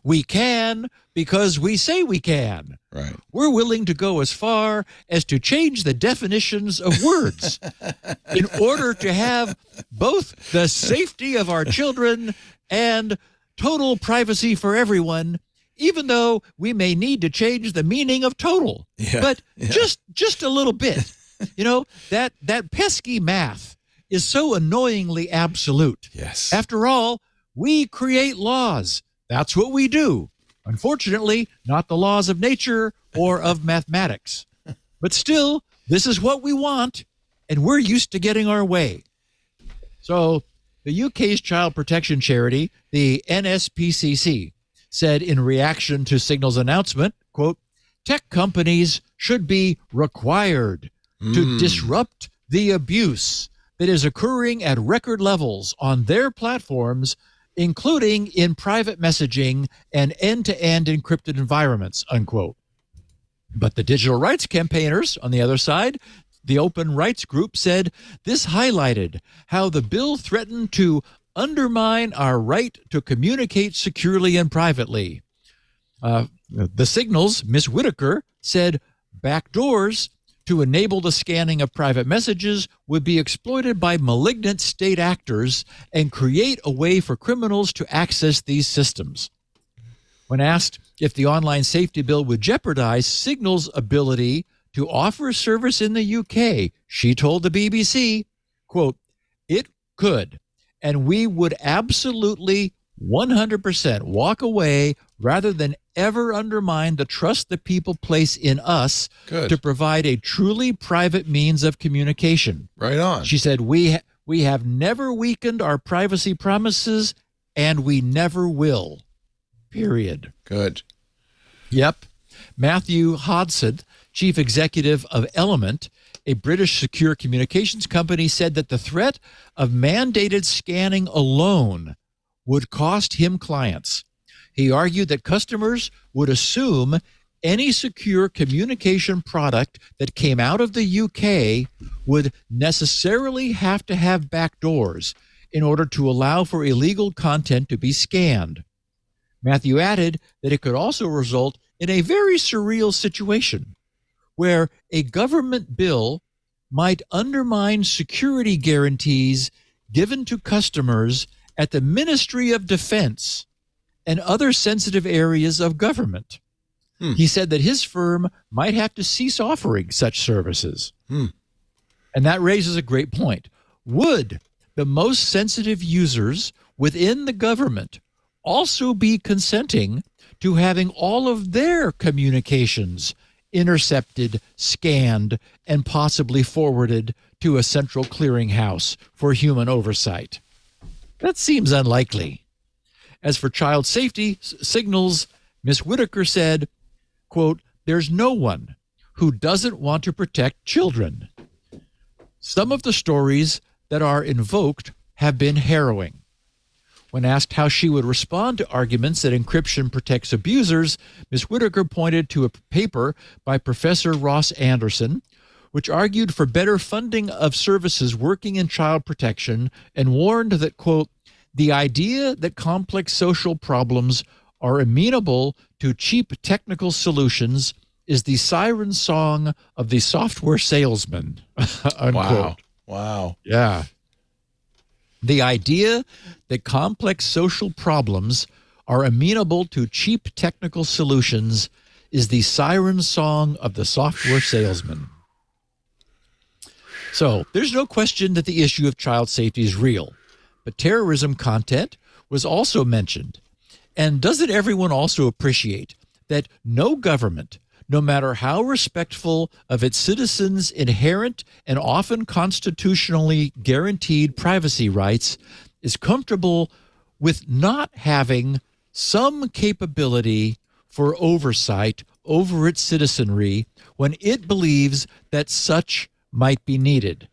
We can because we say we can. Right. We're willing to go as far as to change the definitions of words in order to have both the safety of our children and total privacy for everyone, even though we may need to change the meaning of total. But just a little bit. That pesky math is so annoyingly absolute. Yes. After all, we create laws. That's what we do. Unfortunately, not the laws of nature or of mathematics. But still, this is what we want, and we're used to getting our way. So the UK's child protection charity, the NSPCC, said in reaction to Signal's announcement, quote, tech companies should be required to disrupt the abuse that is occurring at record levels on their platforms, including in private messaging and end-to-end encrypted environments, unquote. But the digital rights campaigners, on the other side, the Open Rights Group, said this highlighted how the bill threatened to undermine our right to communicate securely and privately. The Signal's Ms. Whitaker said backdoors to enable the scanning of private messages would be exploited by malignant state actors and create a way for criminals to access these systems. When asked if the online safety bill would jeopardize Signal's ability to offer a service in the UK, she told the BBC, quote, it could, and we would absolutely 100% walk away rather than ever undermine the trust that people place in us to provide a truly private means of communication. Right on. She said, we have never weakened our privacy promises, and we never will. Period. Good. Yep. Matthew Hodson, chief executive of Element, a British secure communications company, said that the threat of mandated scanning alone would cost him clients. He argued that customers would assume any secure communication product that came out of the UK would necessarily have to have backdoors in order to allow for illegal content to be scanned. Matthew added that it could also result in a very surreal situation where a government bill might undermine security guarantees given to customers at the Ministry of Defense and other sensitive areas of government. He said that his firm might have to cease offering such services. And that raises a great point. Would the most sensitive users within the government also be consenting to having all of their communications intercepted, scanned, and possibly forwarded to a central clearinghouse for human oversight? That seems unlikely. As for child safety signals, Ms. Whitaker said, quote, there's no one who doesn't want to protect children. Some of the stories that are invoked have been harrowing. When asked how she would respond to arguments that encryption protects abusers, Ms. Whitaker pointed to a paper by Professor Ross Anderson, which argued for better funding of services working in child protection and warned that, quote, the idea that complex social problems are amenable to cheap technical solutions is the siren song of the software salesman. Unquote. Wow. Yeah. The idea that complex social problems are amenable to cheap technical solutions is the siren song of the software salesman. So there's no question that the issue of child safety is real, but terrorism content was also mentioned. And doesn't everyone also appreciate that no government, no matter how respectful of its citizens' inherent and often constitutionally guaranteed privacy rights, is comfortable with not having some capability for oversight over its citizenry when it believes that such might be needed?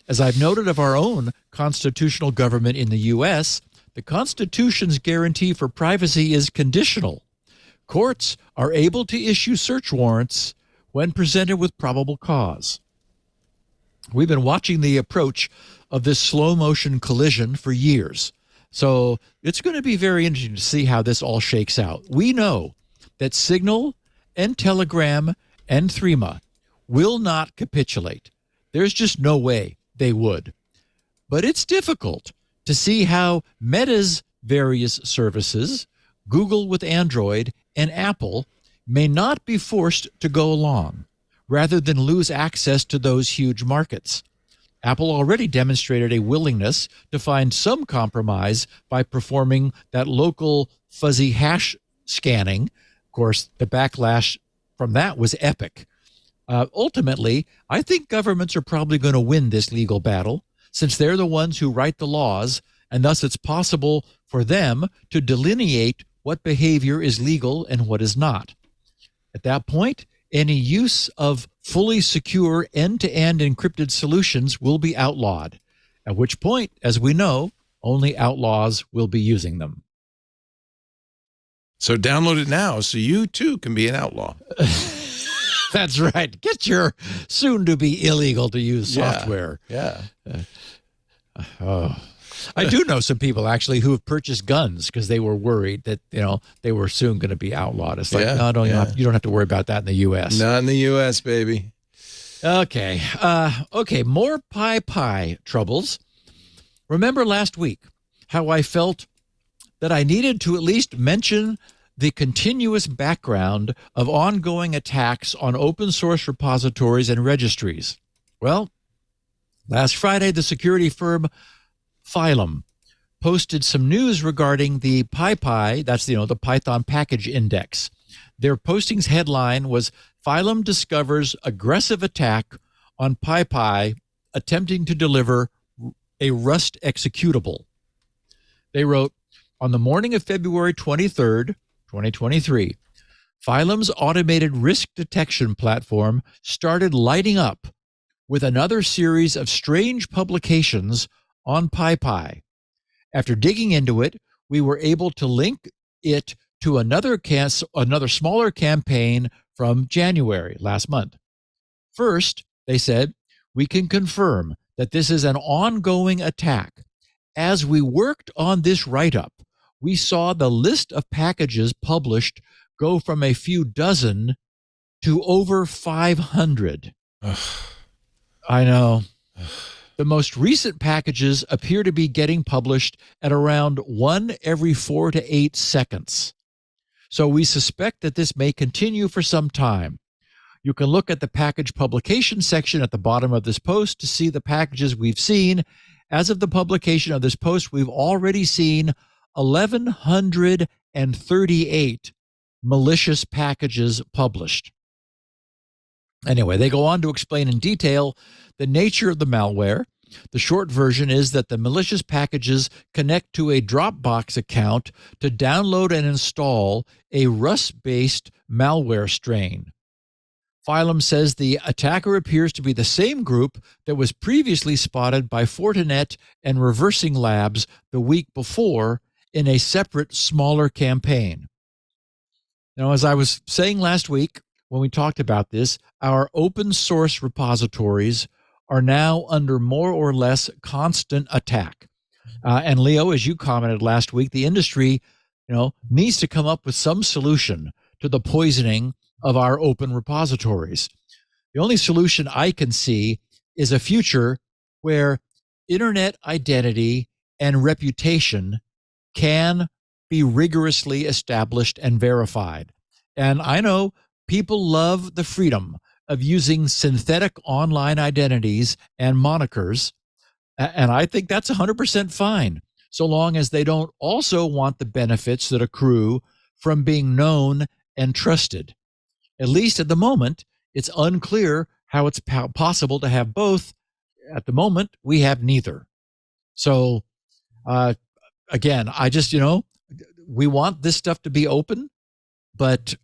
As I've noted of our own constitutional government in the U.S., the Constitution's guarantee for privacy is conditional. Courts are able to issue search warrants when presented with probable cause. We've been watching the approach of this slow-motion collision for years, so it's going to be very interesting to see how this all shakes out. We know that Signal and Telegram and Threema will not capitulate. There's just no way they would. But it's difficult to see how Meta's various services, Google with Android, and Apple may not be forced to go along, rather than lose access to those huge markets. Apple already demonstrated a willingness to find some compromise by performing that local fuzzy hash scanning. Of course, the backlash from that was epic. Ultimately, I think governments are probably going to win this legal battle since they're the ones who write the laws, and thus it's possible for them to delineate what behavior is legal and what is not. At that point, any use of fully secure end-to-end encrypted solutions will be outlawed, at which point, as we know, only outlaws will be using them. So download it now so you too can be an outlaw. That's right. Get your soon-to-be illegal to use software. Yeah. I do know some people actually who have purchased guns because they were worried that they were soon going to be outlawed. It's like, no, you don't have to worry about that in the U.S. Not in the U.S., baby. Okay. More PyPI troubles. Remember last week how I felt that I needed to at least mention the continuous background of ongoing attacks on open source repositories and registries. Well, last Friday, the security firm Phylum posted some news regarding the PyPI, that's the Python package index. Their posting's headline was Phylum discovers aggressive attack on PyPI attempting to deliver a Rust executable. They wrote, on the morning of February 23rd, 2023, Phylum's automated risk detection platform started lighting up with another series of strange publications on PyPI. After digging into it, we were able to link it to another smaller campaign from January last month. First, they said, we can confirm that this is an ongoing attack. As we worked on this write-up, we saw the list of packages published go from a few dozen to over 500. I know. The most recent packages appear to be getting published at around 1 every 4 to 8 seconds. So we suspect that this may continue for some time. You can look at the package publication section at the bottom of this post to see the packages we've seen. As of the publication of this post, we've already seen 1,138 malicious packages published. Anyway, they go on to explain in detail the nature of the malware. The short version is that the malicious packages connect to a Dropbox account to download and install a Rust-based malware strain. Phylum says the attacker appears to be the same group that was previously spotted by Fortinet and Reversing Labs the week before in a separate, smaller campaign. Now, as I was saying last week when we talked about this, our open source repositories are now under more or less constant attack. And Leo, as you commented last week, the industry, needs to come up with some solution to the poisoning of our open repositories. The only solution I can see is a future where internet identity and reputation can be rigorously established and verified. And I know people love the freedom of using synthetic online identities and monikers, and I think that's 100% fine, so long as they don't also want the benefits that accrue from being known and trusted. At least at the moment, it's unclear how it's possible to have both. At the moment, we have neither. So, again, I just, we want this stuff to be open, but,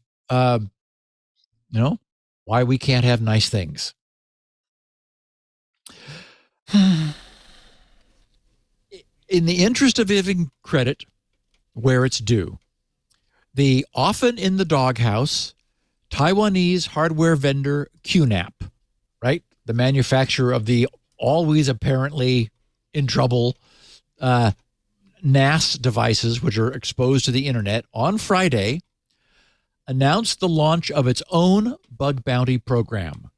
why we can't have nice things. In the interest of giving credit where it's due, the often in the doghouse Taiwanese hardware vendor QNAP, right? The manufacturer of the always apparently in trouble NAS devices, which are exposed to the internet, on Friday, announced the launch of its own bug bounty program.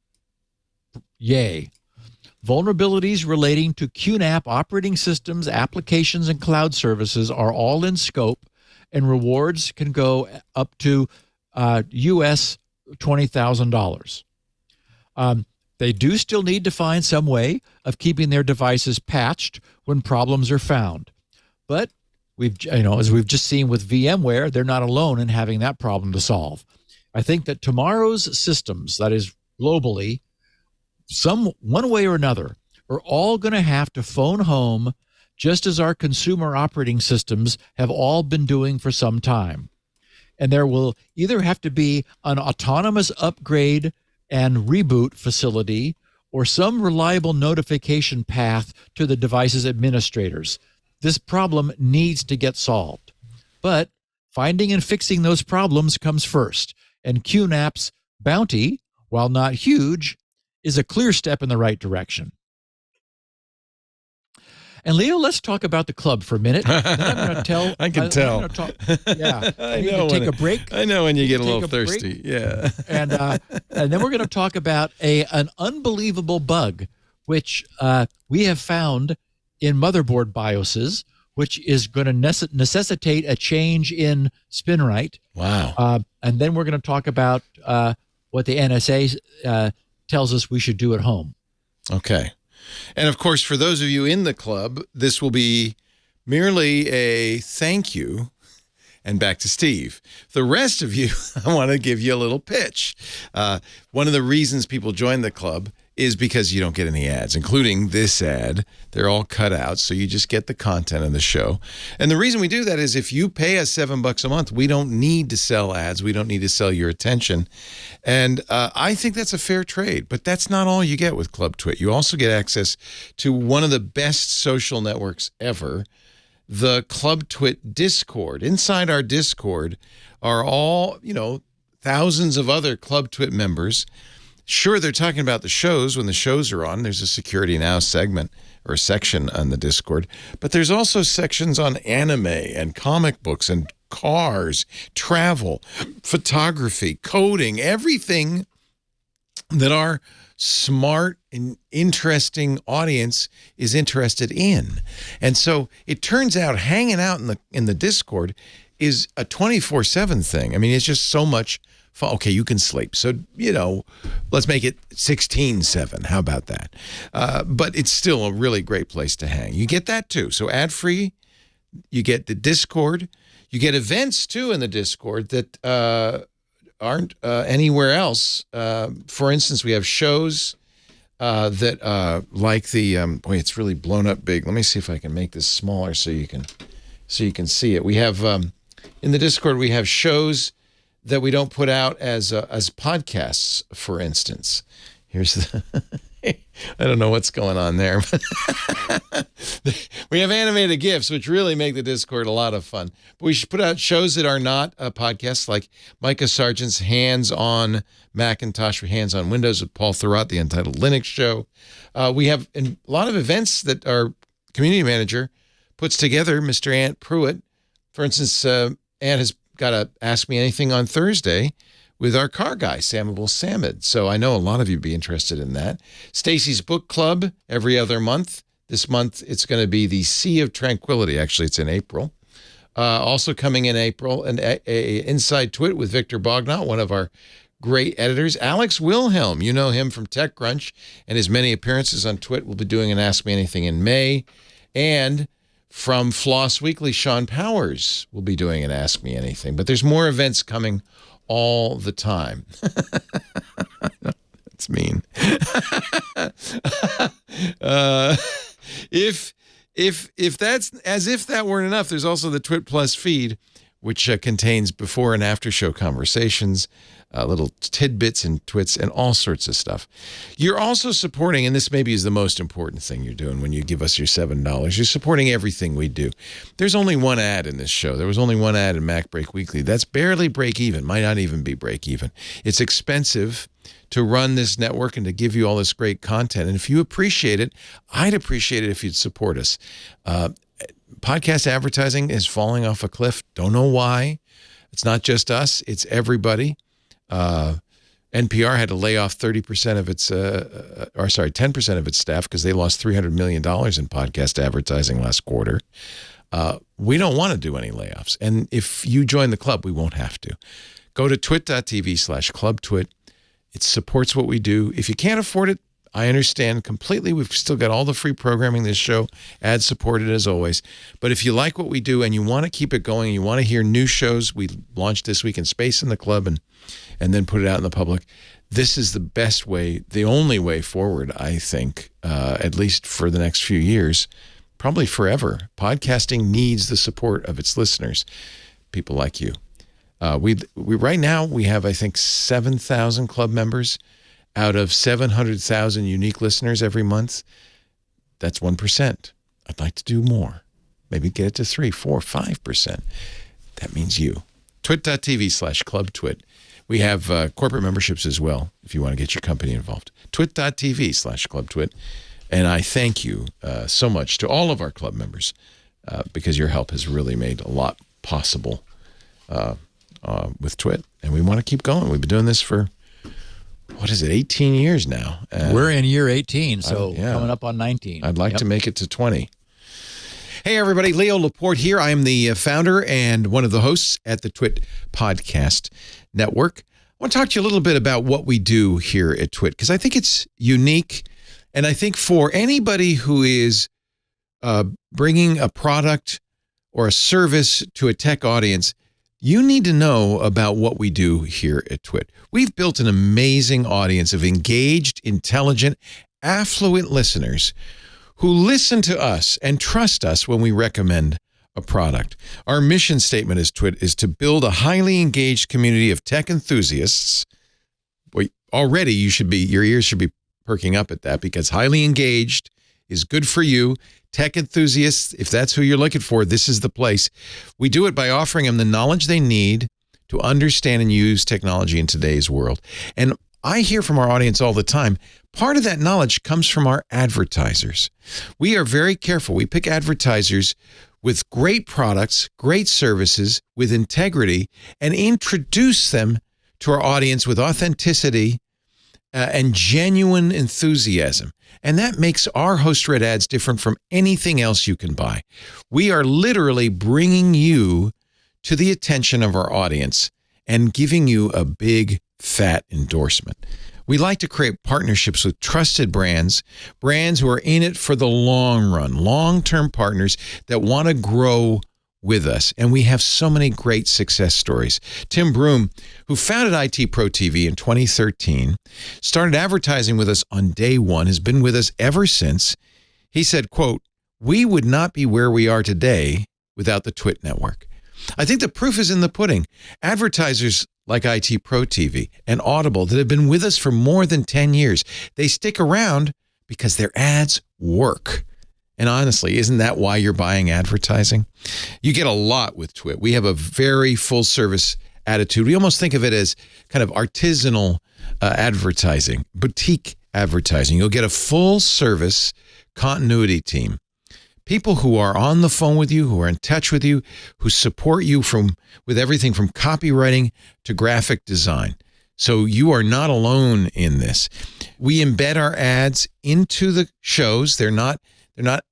Yay. Vulnerabilities relating to QNAP operating systems, applications, and cloud services are all in scope, and rewards can go up to US $20,000. They do still need to find some way of keeping their devices patched when problems are found. But as we've just seen with VMware, they're not alone in having that problem to solve. I think that tomorrow's systems, that is globally, one way or another, are all going to have to phone home, just as our consumer operating systems have all been doing for some time. And there will either have to be an autonomous upgrade and reboot facility or some reliable notification path to the device's administrators. This problem needs to get solved. But finding and fixing those problems comes first. And QNAP's bounty, while not huge, is a clear step in the right direction. And Leo, let's talk about the club for a minute. Then I'm going to tell. I can tell. Yeah, I need know to take a break. I know when you get a little break. thirsty. Yeah. And then we're going to talk about an unbelievable bug, which we have found in motherboard BIOSes, which is going to necessitate a change in SpinRite. Wow. And then we're going to talk about what the NSA tells us we should do at home. Okay. And of course, for those of you in the club, this will be merely a thank you and back to Steve. The rest of you, I want to give you a little pitch. One of the reasons people join the club is because you don't get any ads, including this ad. They're all cut out, so you just get the content of the show. And the reason we do that is if you pay us $7 a month, we don't need to sell ads. We don't need to sell your attention. And I think that's a fair trade, but that's not all you get with Club Twit. You also get access to one of the best social networks ever, the Club Twit Discord. Inside our Discord are all, thousands of other Club Twit members. Sure, they're talking about the shows when the shows are on. There's a Security Now segment or section on the Discord. But there's also sections on anime and comic books and cars, travel, photography, coding, everything that our smart and interesting audience is interested in. And so it turns out hanging out in the Discord is a 24/7 thing. I mean, it's just so much fun. Okay, you can sleep. So, let's make it 16/7. How about that? But it's still a really great place to hang. You get that too. So ad-free, you get the Discord. You get events too in the Discord that aren't anywhere else. For instance, we have shows that like the boy, it's really blown up big. Let me see if I can make this smaller so you can see it. We have in the Discord we have shows that we don't put out as podcasts. For instance, here's the. I don't know what's going on there, but we have animated GIFs, which really make the Discord a lot of fun. But we should put out shows that are not podcasts, like Micah Sargent's Hands on Macintosh, Hands on Windows with Paul Thurrott, the Untitled Linux Show. We have a lot of events that our community manager puts together, Mr. Ant Pruitt. For instance, Ant has got a Ask Me Anything on Thursday with our car guy, Samable Samad. So I know a lot of you would be interested in that. Stacy's Book Club every other month. This month, it's going to be the Sea of Tranquility. Actually, it's in April. Also coming in April, an Inside Twit with Victor Bognot, one of our great editors. Alex Wilhelm, you know him from TechCrunch and his many appearances on Twit. Will be doing an Ask Me Anything in May. And from Floss Weekly, Sean Powers will be doing an Ask Me Anything. But there's more events coming all the time. That's mean. If that's as if that weren't enough, there's also the Twit Plus feed, which contains before and after show conversations, little tidbits and twits and all sorts of stuff. You're also supporting, and this maybe is the most important thing you're doing when you give us your $7, you're supporting everything we do. There's only one ad in this show. There was only one ad in MacBreak Weekly. That's barely break even, might not even be break even. It's expensive to run this network and to give you all this great content. And if you appreciate it, I'd appreciate it if you'd support us. Podcast advertising is falling off a cliff. Don't know why. It's not just us. It's everybody. NPR had to lay off 30% of its, 10% of its staff because they lost $300 million in podcast advertising last quarter. We don't want to do any layoffs. And if you join the club, we won't have to. Go to twit.tv/clubtwit. It supports what we do. If you can't afford it, I understand completely. We've still got all the free programming this show, ad supported as always. But if you like what we do and you want to keep it going, you want to hear new shows we launched this week in Space in the Club and then put it out in the public, this is the best way, the only way forward, I think, at least for the next few years, probably forever. Podcasting needs the support of its listeners, people like you. We right now, we have, I think, 7,000 club members out of 700,000 unique listeners every month. That's 1%. I'd like to do more. Maybe get it to 3, 4, 5%. That means you. twit.tv/clubtwit. We have corporate memberships as well, if you want to get your company involved. twit.tv/clubtwit. And I thank you so much to all of our club members because your help has really made a lot possible with Twit. And we want to keep going. We've been doing this for, 18 years now. We're in year 18, so coming up on 19. I'd like to make it to 20. Hey, everybody. Leo Laporte here. I am the founder and one of the hosts at the TWiT Podcast Network. I want to talk to you a little bit about what we do here at TWiT, because I think it's unique. And I think for anybody who is bringing a product or a service to a tech audience, you need to know about what we do here at TWiT. We've built an amazing audience of engaged, intelligent, affluent listeners who listen to us and trust us when we recommend a product. Our mission statement as TWiT is to build a highly engaged community of tech enthusiasts. Well, already your ears should be perking up at that, because highly engaged is good for you. Tech enthusiasts, if that's who you're looking for, this is the place. We do it by offering them the knowledge they need to understand and use technology in today's world. And I hear from our audience all the time, part of that knowledge comes from our advertisers. We are very careful. We pick advertisers with great products, great services, with integrity, and introduce them to our audience with authenticity and genuine enthusiasm. And that makes our host-read ads different from anything else you can buy. We are literally bringing you to the attention of our audience and giving you a big, fat endorsement. We like to create partnerships with trusted brands who are in it for the long run, long-term partners that want to grow with us. And we have so many great success stories. Tim Broom, who founded IT Pro TV in 2013, started advertising with us on day one, has been with us ever since. He said, quote, "We would not be where we are today without the TWiT network." I think the proof is in the pudding. Advertisers like IT Pro TV and Audible that have been with us for more than 10 years, they stick around because their ads work. And honestly, isn't that why you're buying advertising? You get a lot with TWiT. We have a very full-service attitude. We almost think of it as kind of artisanal advertising, boutique advertising. You'll get a full-service continuity team. People who are on the phone with you, who are in touch with you, who support you with everything from copywriting to graphic design. So you are not alone in this. We embed our ads into the shows. They're not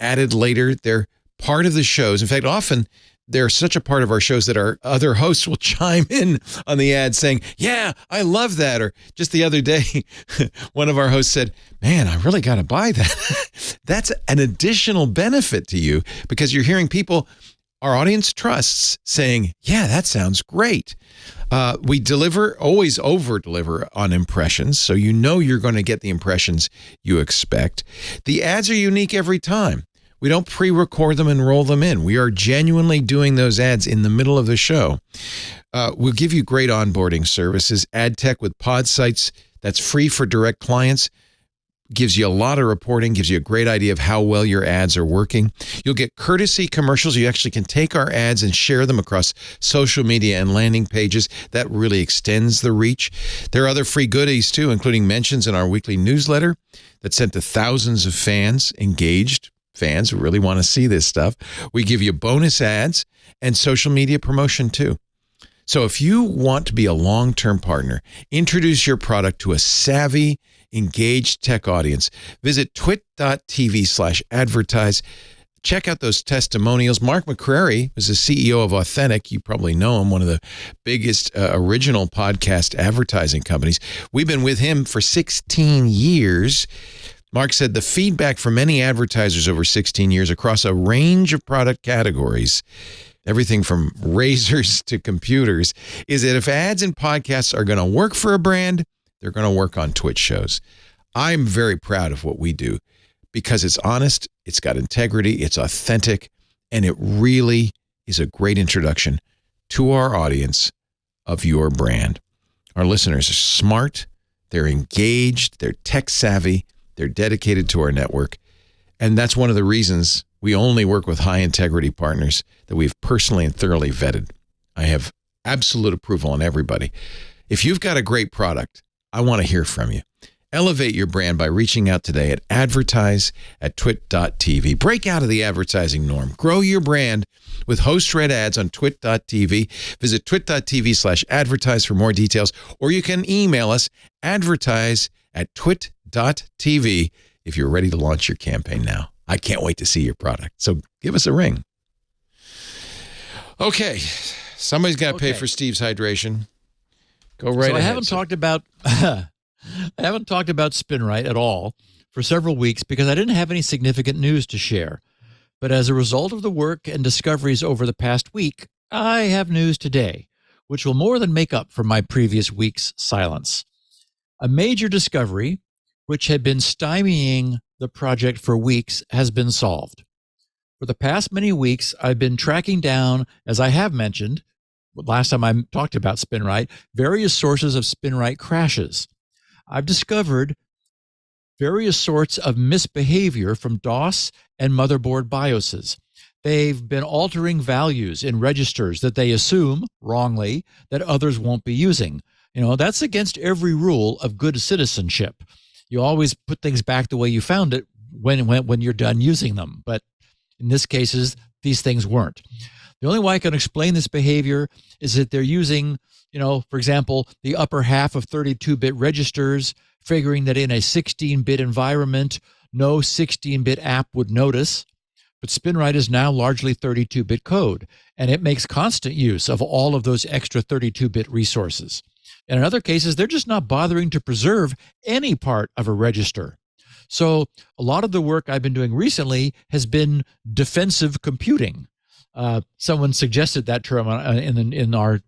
added later. They're part of the shows. In fact, often they're such a part of our shows that our other hosts will chime in on the ad saying, "Yeah, I love that." Or just the other day, one of our hosts said, "Man, I really got to buy that." That's an additional benefit to you because you're hearing people our audience trusts saying, "Yeah, that sounds great." We always over-deliver on impressions, so you know you're going to get the impressions you expect. The ads are unique every time. We don't pre-record them and roll them in. We are genuinely doing those ads in the middle of the show. We'll give you great onboarding services. Ad tech with pod sites, that's free for direct clients. Gives you a lot of reporting, gives you a great idea of how well your ads are working. You'll get courtesy commercials. You actually can take our ads and share them across social media and landing pages. That really extends the reach. There are other free goodies too, including mentions in our weekly newsletter that's sent to thousands of fans, engaged fans who really want to see this stuff. We give you bonus ads and social media promotion too. So if you want to be a long-term partner, introduce your product to a savvy, engaged tech audience, visit twit.tv/advertise. Check out those testimonials. Mark McCrary was the CEO of Authentic. You probably know him, one of the biggest original podcast advertising companies. We've been with him for 16 years. Mark said the feedback from many advertisers over 16 years across a range of product categories, everything from razors to computers, is that if ads and podcasts are going to work for a brand, they're going to work on Twitch shows. I'm very proud of what we do because it's honest, it's got integrity, it's authentic, and it really is a great introduction to our audience of your brand. Our listeners are smart, they're engaged, they're tech savvy, they're dedicated to our network, and that's one of the reasons we only work with high integrity partners that we've personally and thoroughly vetted. I have absolute approval on everybody. If you've got a great product, I want to hear from you. Elevate your brand by reaching out today at advertise@twit.tv. Break out of the advertising norm. Grow your brand with host-read ads on twit.tv. Visit twit.tv/advertise for more details, or you can email us advertise@twit.tv if you're ready to launch your campaign now. I can't wait to see your product. So give us a ring. Okay. Somebody's got to pay for Steve's hydration. Go right ahead. I haven't talked about SpinRite at all for several weeks because I didn't have any significant news to share. But as a result of the work and discoveries over the past week, I have news today, which will more than make up for my previous week's silence. A major discovery, which had been stymieing the project for weeks, has been solved. For the past many weeks, I've been tracking down, as I have mentioned, last time I talked about SpinRite, various sources of SpinRite crashes. I've discovered various sorts of misbehavior from DOS and motherboard BIOSes. They've been altering values in registers that they assume, wrongly, that others won't be using. You know, that's against every rule of good citizenship. You always put things back the way you found it when you're done using them. But in this cases, these things weren't. The only way I can explain this behavior is that they're using, for example, the upper half of 32-bit registers, figuring that in a 16-bit environment, no 16-bit app would notice. But SpinRite is now largely 32-bit code, and it makes constant use of all of those extra 32-bit resources. And in other cases, they're just not bothering to preserve any part of a register. So a lot of the work I've been doing recently has been defensive computing. Someone suggested that term in our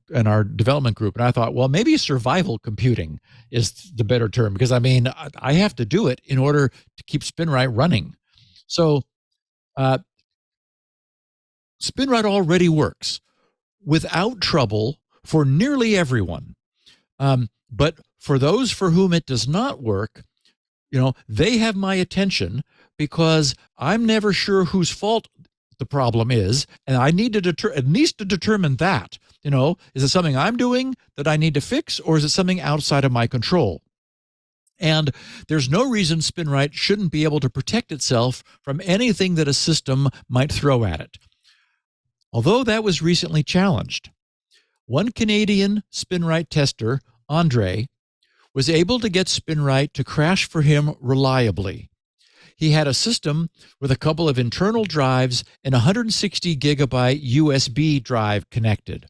development group, and I thought, well, maybe survival computing is the better term, because I have to do it in order to keep SpinRite running. So SpinRite already works without trouble for nearly everyone, but for those for whom it does not work, they have my attention because I'm never sure whose fault the problem is, and I need to at least determine that. Is it something I'm doing that I need to fix, or is it something outside of my control? And there's no reason SpinRite shouldn't be able to protect itself from anything that a system might throw at it. Although that was recently challenged. One Canadian SpinRite tester, Andre, was able to get SpinRite to crash for him reliably. He had a system with a couple of internal drives and a 160 gigabyte USB drive connected.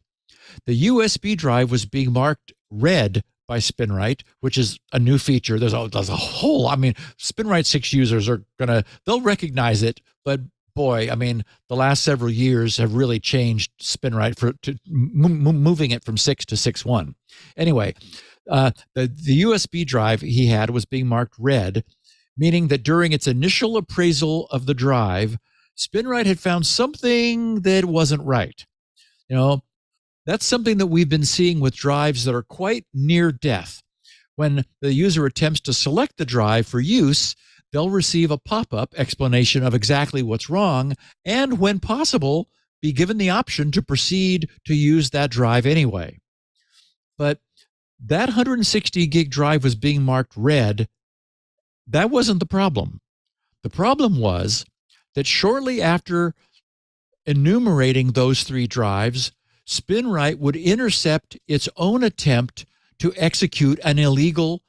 The USB drive was being marked red by SpinRite, which is a new feature. There's a whole, SpinRite 6 users they'll recognize it, but boy, the last several years have really changed SpinRite moving it from 6 to 6.1. Anyway, the USB drive he had was being marked red, meaning that during its initial appraisal of the drive, SpinRite had found something that wasn't right. That's something that we've been seeing with drives that are quite near death. When the user attempts to select the drive for use, they'll receive a pop-up explanation of exactly what's wrong, and when possible, be given the option to proceed to use that drive anyway. But that 160 gig drive was being marked red. That wasn't the problem. The problem was that shortly after enumerating those three drives, SpinRite would intercept its own attempt to execute an illegal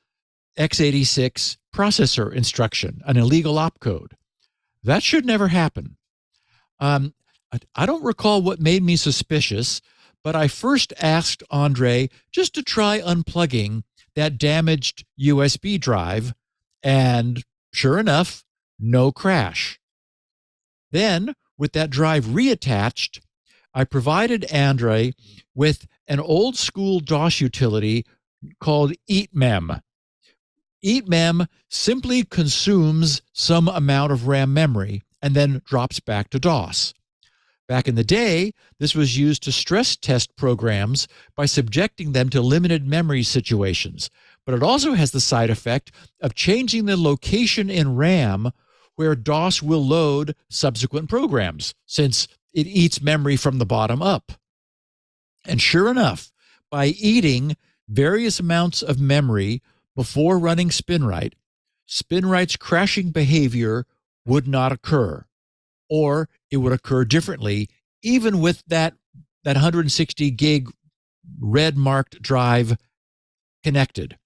x86 processor instruction, an illegal opcode. That should never happen. I don't recall what made me suspicious, but I first asked Andre just to try unplugging that damaged USB drive, and sure enough, no crash. Then, with that drive reattached, I provided Andre with an old school DOS utility called eatmem. EatMem simply consumes some amount of RAM memory and then drops back to DOS. Back in the day, this was used to stress test programs by subjecting them to limited memory situations, but it also has the side effect of changing the location in RAM where DOS will load subsequent programs, since it eats memory from the bottom up. And sure enough, by eating various amounts of memory before running SpinRite, SpinRite's crashing behavior would not occur, or it would occur differently, even with that 160 gig red marked drive connected.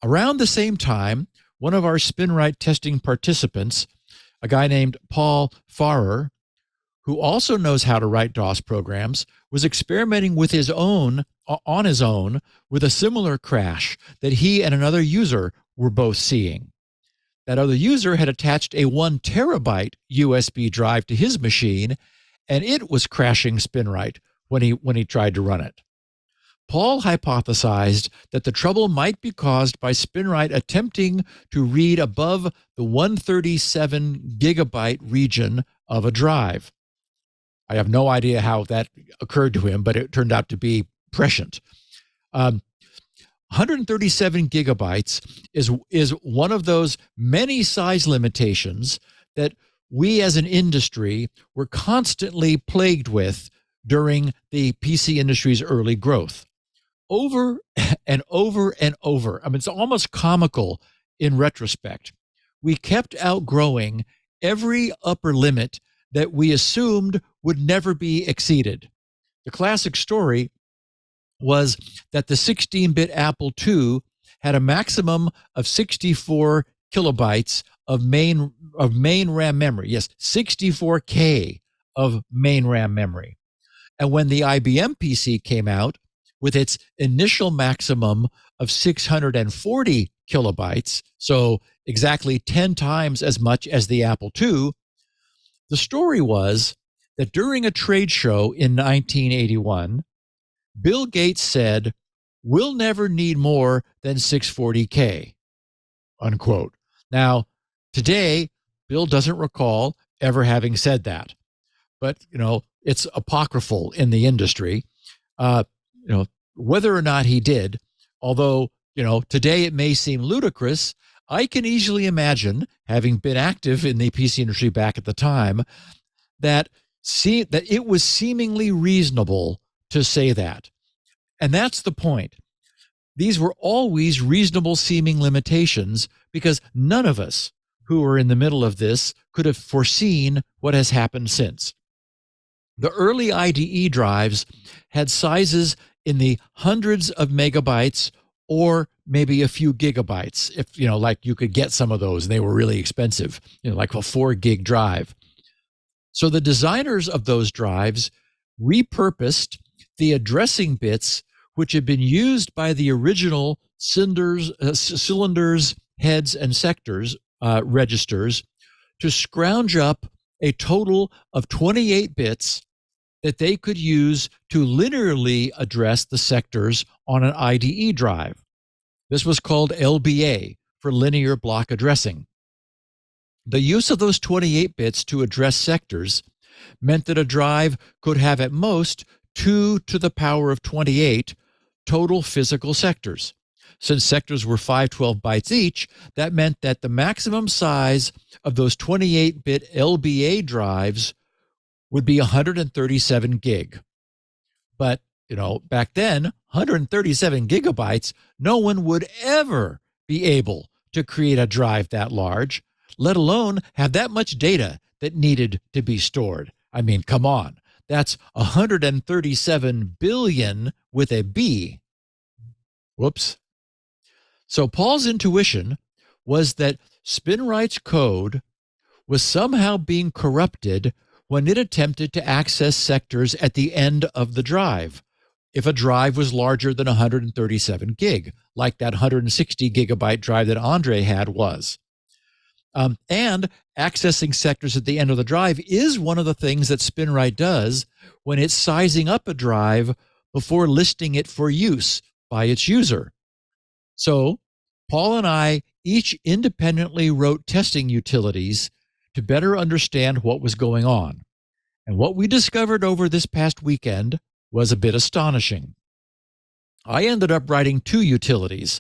Around the same time, one of our SpinRite testing participants, a guy named Paul Farrer, who also knows how to write DOS programs, was experimenting on his own with a similar crash that he and another user were both seeing. That other user had attached a 1 terabyte USB drive to his machine, and it was crashing SpinRite when he tried to run it. Paul hypothesized that the trouble might be caused by SpinRite attempting to read above the 137 gigabyte region of a drive. I have no idea how that occurred to him, but it turned out to be prescient. 137 gigabytes is one of those many size limitations that we as an industry were constantly plagued with during the PC industry's early growth. Over and over and over. I mean, it's almost comical in retrospect. We kept outgrowing every upper limit that we assumed would never be exceeded. The classic story was that the 16-bit Apple II had a maximum of 64 kilobytes of main RAM memory. Yes, 64K of main RAM memory. And when the IBM PC came out with its initial maximum of 640 kilobytes, so exactly 10 times as much as the Apple II, the story was that during a trade show in 1981, Bill Gates said, "We'll never need more than 640K," unquote. Now, today, Bill doesn't recall ever having said that, but, it's apocryphal in the industry. Whether or not he did, although, today it may seem ludicrous, I can easily imagine, having been active in the PC industry back at the time, that it was seemingly reasonable to say that. And that's the point. These were always reasonable seeming limitations because none of us who were in the middle of this could have foreseen what has happened since. The early IDE drives had sizes in the hundreds of megabytes or maybe a few gigabytes, if, like you could get some of those and they were really expensive, like a 4 gig drive. So the designers of those drives repurposed the addressing bits which had been used by the original cylinders, heads, and sectors registers to scrounge up a total of 28 bits that they could use to linearly address the sectors on an IDE drive. This was called LBA, for linear block addressing. The use of those 28 bits to address sectors meant that a drive could have at most 2 to the power of 28 total physical sectors. Since sectors were 512 bytes each, that meant that the maximum size of those 28-bit LBA drives would be 137 gig. But, back then, 137 gigabytes, no one would ever be able to create a drive that large, let alone have that much data that needed to be stored. I mean, come on. That's 137 billion with a B. Whoops. So Paul's intuition was that SpinRite's code was somehow being corrupted when it attempted to access sectors at the end of the drive, if a drive was larger than 137 gig, like that 160 gigabyte drive that Andre had was. And accessing sectors at the end of the drive is one of the things that SpinRite does when it's sizing up a drive before listing it for use by its user. So Paul and I each independently wrote testing utilities to better understand what was going on. And what we discovered over this past weekend was a bit astonishing. I ended up writing 2 utilities.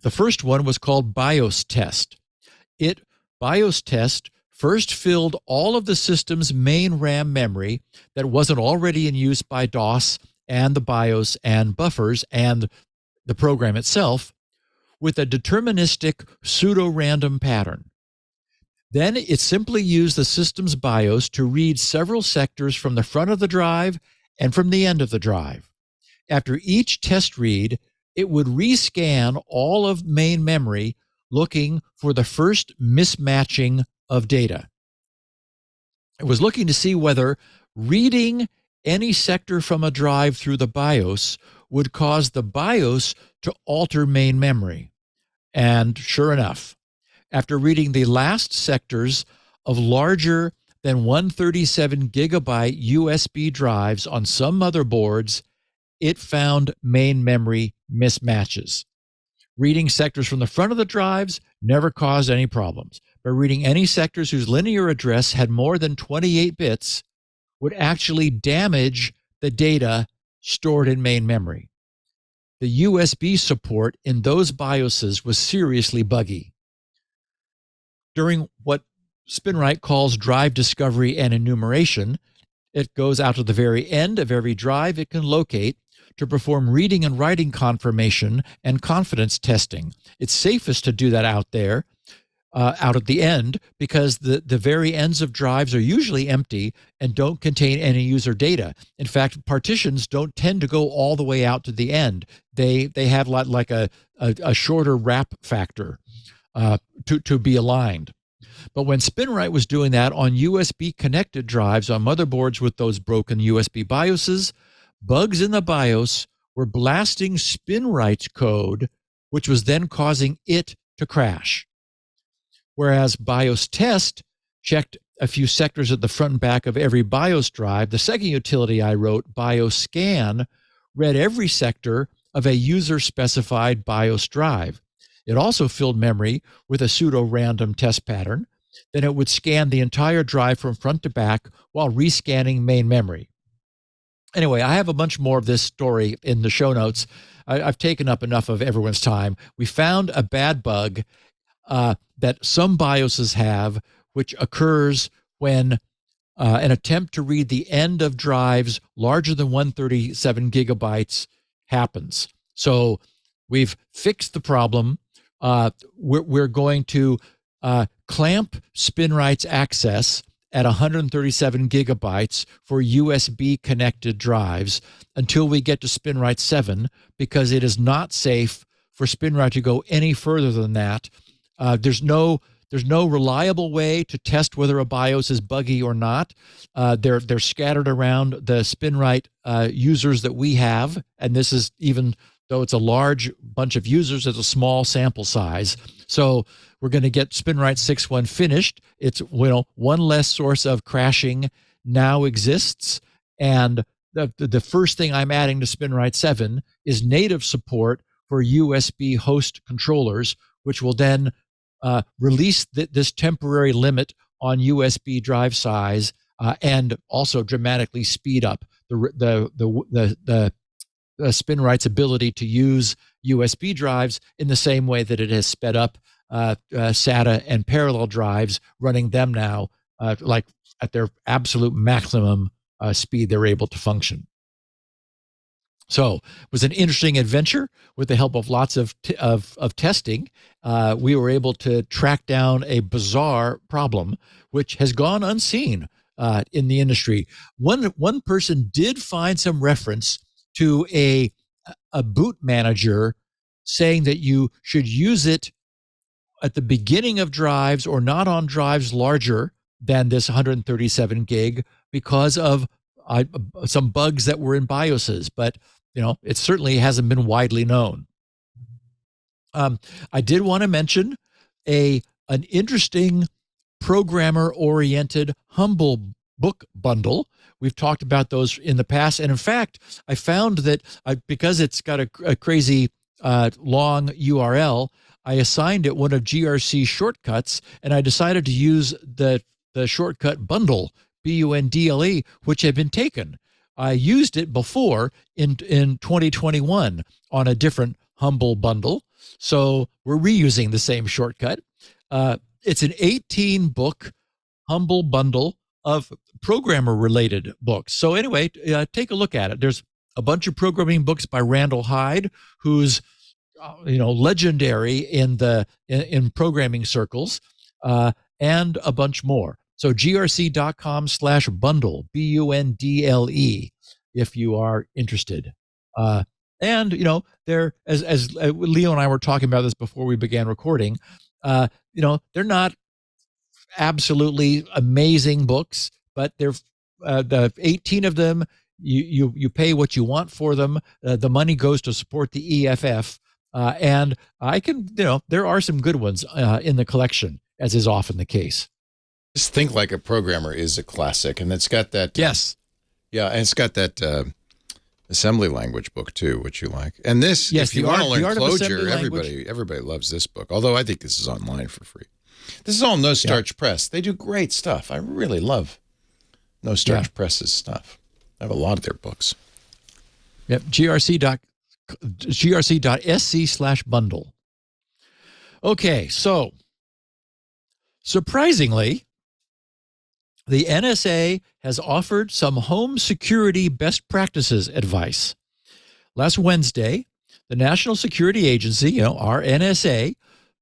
The first one was called BIOS Test. BIOS Test first filled all of the system's main RAM memory that wasn't already in use by DOS and the BIOS and buffers and the program itself with a deterministic pseudo-random pattern. Then it simply used the system's BIOS to read several sectors from the front of the drive and from the end of the drive. After each test read, it would rescan all of main memory looking for the first mismatching of data. It was looking to see whether reading any sector from a drive through the BIOS would cause the BIOS to alter main memory. And sure enough, after reading the last sectors of larger than 137 gigabyte USB drives on some motherboards, it found main memory mismatches. Reading sectors from the front of the drives never caused any problems, but reading any sectors whose linear address had more than 28 bits would actually damage the data stored in main memory. The USB support in those BIOSes was seriously buggy. During what SpinRite calls drive discovery and enumeration, it goes out to the very end of every drive it can locate to perform reading and writing confirmation and confidence testing. It's safest to do that out there, out at the end, because the very ends of drives are usually empty and don't contain any user data. In fact, partitions don't tend to go all the way out to the end. They have like a shorter wrap factor to be aligned. But when SpinRite was doing that on USB connected drives on motherboards with those broken USB BIOSes, bugs in the BIOS were blasting SpinRite's code, which was then causing it to crash. Whereas BIOS Test checked a few sectors at the front and back of every BIOS drive, the second utility I wrote, BIOS Scan, read every sector of a user-specified BIOS drive. It also filled memory with a pseudo-random test pattern. Then it would scan the entire drive from front to back while rescanning main memory. Anyway, I have a bunch more of this story in the show notes. I've taken up enough of everyone's time. We found a bad bug that some BIOSes have, which occurs when an attempt to read the end of drives larger than 137 gigabytes happens. So we've fixed the problem. We're going to clamp SpinRite's access at 137 gigabytes for USB connected drives until we get to SpinRite 7, because it is not safe for SpinRite to go any further than that. There's no reliable way to test whether a BIOS is buggy or not. They're scattered around the SpinRite users that we have, and this is, even though it's a large bunch of users, it's a small sample size. So we're going to get SpinRite 6.1 finished. It's, one less source of crashing now exists, and the first thing I'm adding to SpinRite 7 is native support for USB host controllers, which will then release this temporary limit on USB drive size and also dramatically speed up the SpinRite's ability to use USB drives in the same way that it has sped up SATA and parallel drives, running them now like at their absolute maximum speed they're able to function. So it was an interesting adventure. With the help of lots of testing, we were able to track down a bizarre problem which has gone unseen in the industry. One person did find some reference to a boot manager saying that you should use it at the beginning of drives or not on drives larger than this 137 gig because of some bugs that were in BIOSes, but it certainly hasn't been widely known. I did want to mention an interesting programmer-oriented Humble book bundle. We've talked about those in the past, and in fact, I found that because it's got a crazy long URL, I assigned it one of GRC's shortcuts, and I decided to use the shortcut bundle, BUNDLE, which had been taken. I used it before in 2021 on a different Humble bundle, so we're reusing the same shortcut. It's an 18-book Humble bundle of programmer-related books. So anyway, take a look at it. There's a bunch of programming books by Randall Hyde, who's legendary in programming circles, and a bunch more. So grc.com/bundle, BUNDLE, if you are interested. And they're as Leo and I were talking about this before we began recording. They're not absolutely amazing books, but they're the 18 of them. You pay what you want for them. The money goes to support the EFF, and I can there are some good ones in the collection, as is often the case. Just Think Like a Programmer is a classic, and it's got that. Yes. Yeah, and it's got that assembly language book too, which you like. And this, yes, if you want to learn Clojure, everybody loves this book. Although I think this is online for free. This is all No Starch Press. They do great stuff. I really love No Starch Press's stuff. I have a lot of their books. Yep, grc.sc/bundle. Okay, so surprisingly, the NSA has offered some home security best practices advice. Last Wednesday, the National Security Agency, our NSA,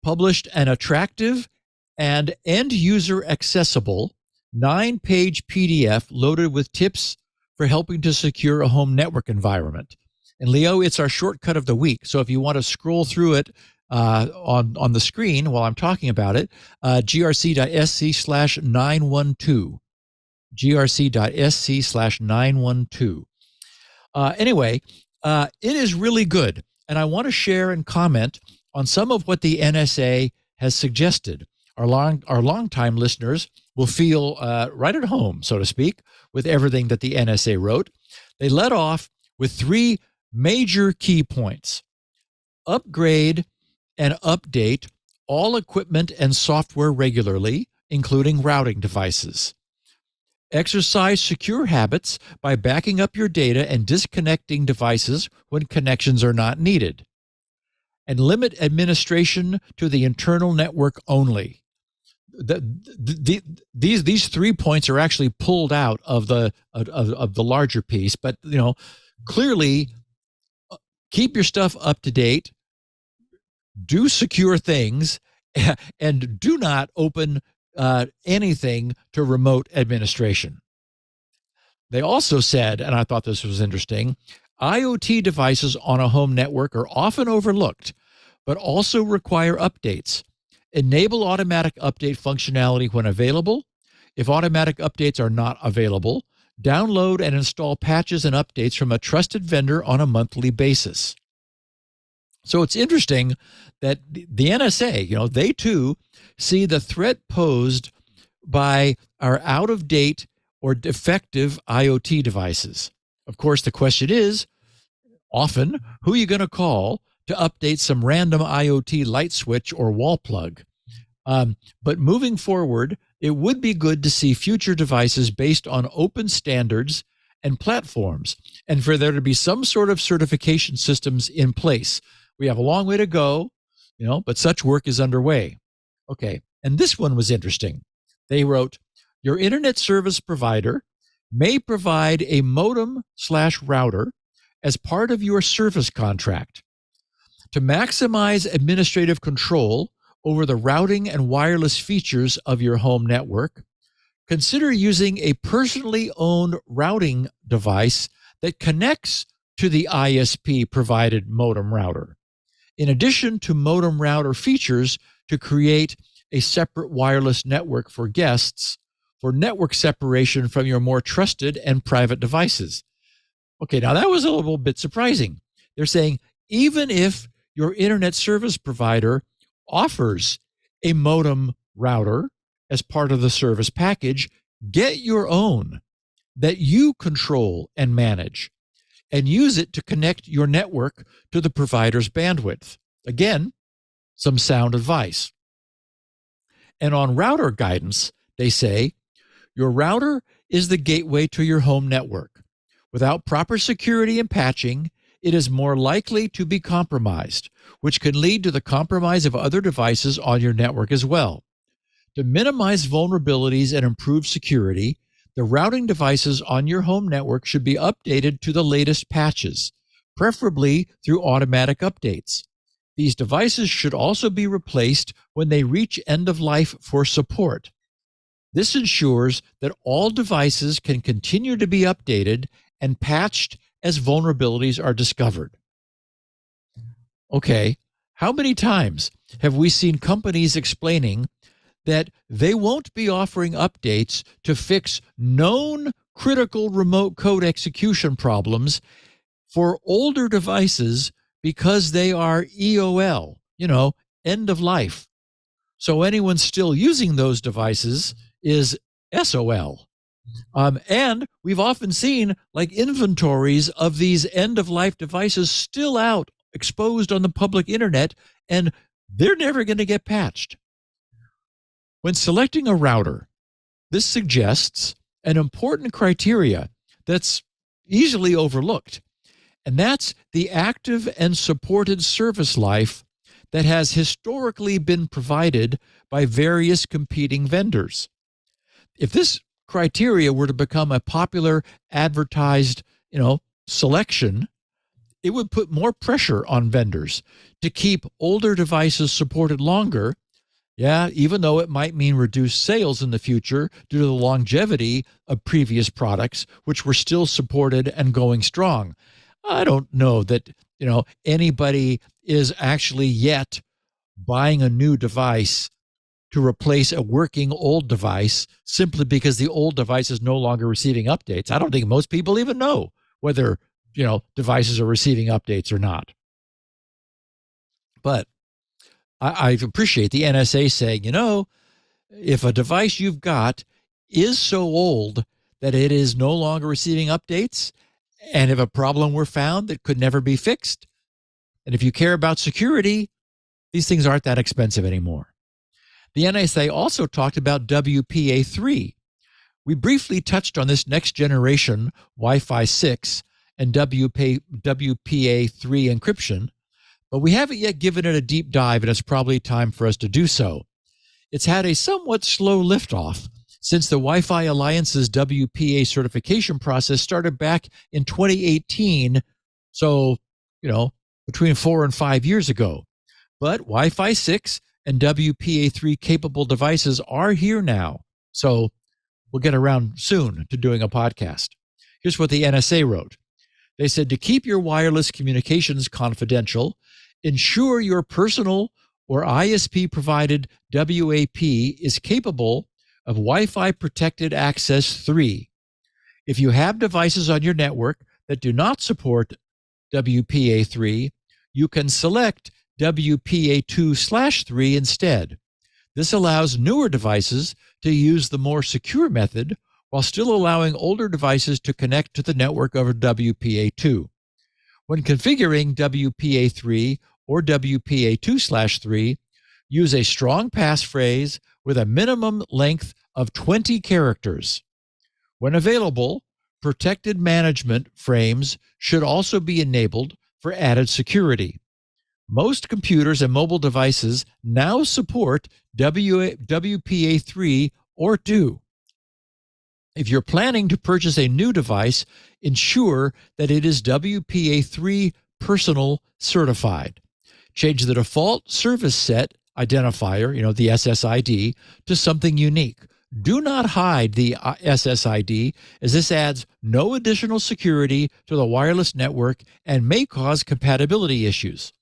published an attractive and end-user accessible 9-page PDF loaded with tips for helping to secure a home network environment. And Leo, it's our shortcut of the week. So if you want to scroll through it on the screen while I'm talking about it, grc.sc/912. grc.sc/912. Anyway, it is really good. And I want to share and comment on some of what the NSA has suggested. Our longtime listeners will feel right at home, so to speak, with everything that the NSA wrote. They led off with 3 major key points. Upgrade and update all equipment and software regularly, including routing devices. Exercise secure habits by backing up your data and disconnecting devices when connections are not needed. And limit administration to the internal network only. These 3 points are actually pulled out of the larger piece, but clearly keep your stuff up to date, do secure things, and do not open anything to remote administration. They also said, and I thought this was interesting, IoT devices on a home network are often overlooked, but also require updates. Enable automatic update functionality when available. If automatic updates are not available, download and install patches and updates from a trusted vendor on a monthly basis. So it's interesting that the NSA, they too see the threat posed by our out-of-date or defective IoT devices. Of course, the question is, often, who are you going to call to update some random IoT light switch or wall plug? But moving forward, it would be good to see future devices based on open standards and platforms, and for there to be some sort of certification systems in place. We have a long way to go, but such work is underway. Okay, and this one was interesting. They wrote, your internet service provider may provide a modem/router as part of your service contract. To maximize administrative control over the routing and wireless features of your home network, consider using a personally owned routing device that connects to the ISP-provided modem router. In addition to modem router features, to create a separate wireless network for guests for network separation from your more trusted and private devices. Okay, now that was a little bit surprising. They're saying even if your internet service provider offers a modem router as part of the service package, get your own that you control and manage, and use it to connect your network to the provider's bandwidth. Again, some sound advice. And on router guidance, they say, your router is the gateway to your home network. Without proper security and patching, it is more likely to be compromised, which can lead to the compromise of other devices on your network as well. To minimize vulnerabilities and improve security, the routing devices on your home network should be updated to the latest patches, preferably through automatic updates. These devices should also be replaced when they reach end of life for support. This ensures that all devices can continue to be updated and patched as vulnerabilities are discovered. Okay, how many times have we seen companies explaining that they won't be offering updates to fix known critical remote code execution problems for older devices because they are EOL, end of life. So anyone still using those devices is SOL. And we've often seen inventories of these end-of-life devices still out, exposed on the public internet, and they're never going to get patched. When selecting a router, this suggests an important criteria that's easily overlooked, and that's the active and supported service life that has historically been provided by various competing vendors. If this criteria were to become a popular advertised, selection, it would put more pressure on vendors to keep older devices supported longer. Yeah, even though it might mean reduced sales in the future due to the longevity of previous products, which were still supported and going strong. I don't know that, anybody is actually yet buying a new device to replace a working old device simply because the old device is no longer receiving updates. I don't think most people even know whether, devices are receiving updates or not. But I appreciate the NSA saying, if a device you've got is so old that it is no longer receiving updates, and if a problem were found that could never be fixed, and if you care about security, these things aren't that expensive anymore. The NSA also talked about WPA3. We briefly touched on this next generation Wi-Fi 6 and WPA3 encryption, but we haven't yet given it a deep dive, and it's probably time for us to do so. It's had a somewhat slow liftoff since the Wi-Fi Alliance's WPA certification process started back in 2018, so, between 4 and 5 years ago. But Wi-Fi 6 and WPA3 capable devices are here now, so we'll get around soon to doing a podcast. Here's what the NSA wrote. They said, to keep your wireless communications confidential, ensure your personal or ISP-provided WAP is capable of Wi-Fi Protected Access 3. If you have devices on your network that do not support WPA3, you can select WPA2/3 instead. This allows newer devices to use the more secure method while still allowing older devices to connect to the network over WPA2. When configuring WPA3 or WPA2/3, use a strong passphrase with a minimum length of 20 characters. When available, protected management frames should also be enabled for added security. Most computers and mobile devices now support WPA3 or 2. If you're planning to purchase a new device, ensure that it is WPA3 Personal certified. Change the default service set identifier, the SSID, to something unique. Do not hide the SSID, as this adds no additional security to the wireless network and may cause compatibility issues.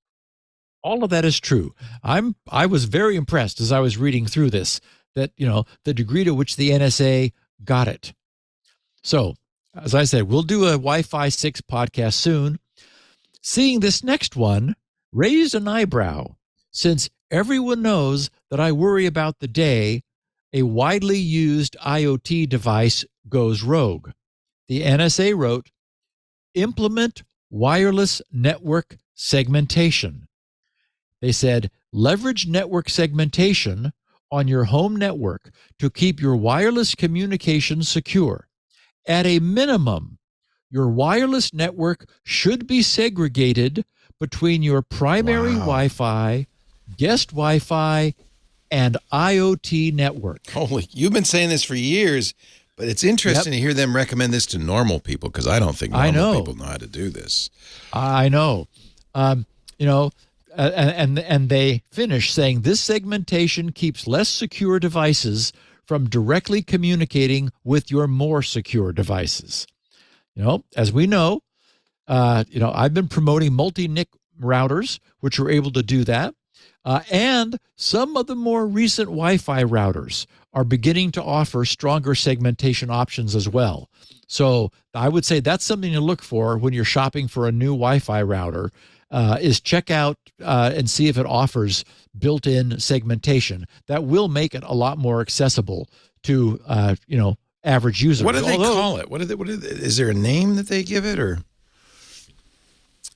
All of that is true. I was very impressed as I was reading through this, that, the degree to which the NSA got it. So, as I said, we'll do a Wi-Fi 6 podcast soon. Seeing this next one raised an eyebrow, since everyone knows that I worry about the day a widely used IoT device goes rogue. The NSA wrote, implement wireless network segmentation. They said, leverage network segmentation on your home network to keep your wireless communications secure. At a minimum, your wireless network should be segregated between your primary Wi-Fi, guest Wi-Fi, and IoT network. Holy, you've been saying this for years, but it's interesting to hear them recommend this to normal people, because I don't think normal people know how to do this. I know. And they finish saying this segmentation keeps less secure devices from directly communicating with your more secure devices. As we know, I've been promoting multi-NIC routers, which are able to do that. And some of the more recent Wi-Fi routers are beginning to offer stronger segmentation options as well. So I would say that's something to look for when you're shopping for a new Wi-Fi router, is check out and see if it offers built-in segmentation. That will make it a lot more accessible to, average users. What do they call it? Is there a name that they give it, or?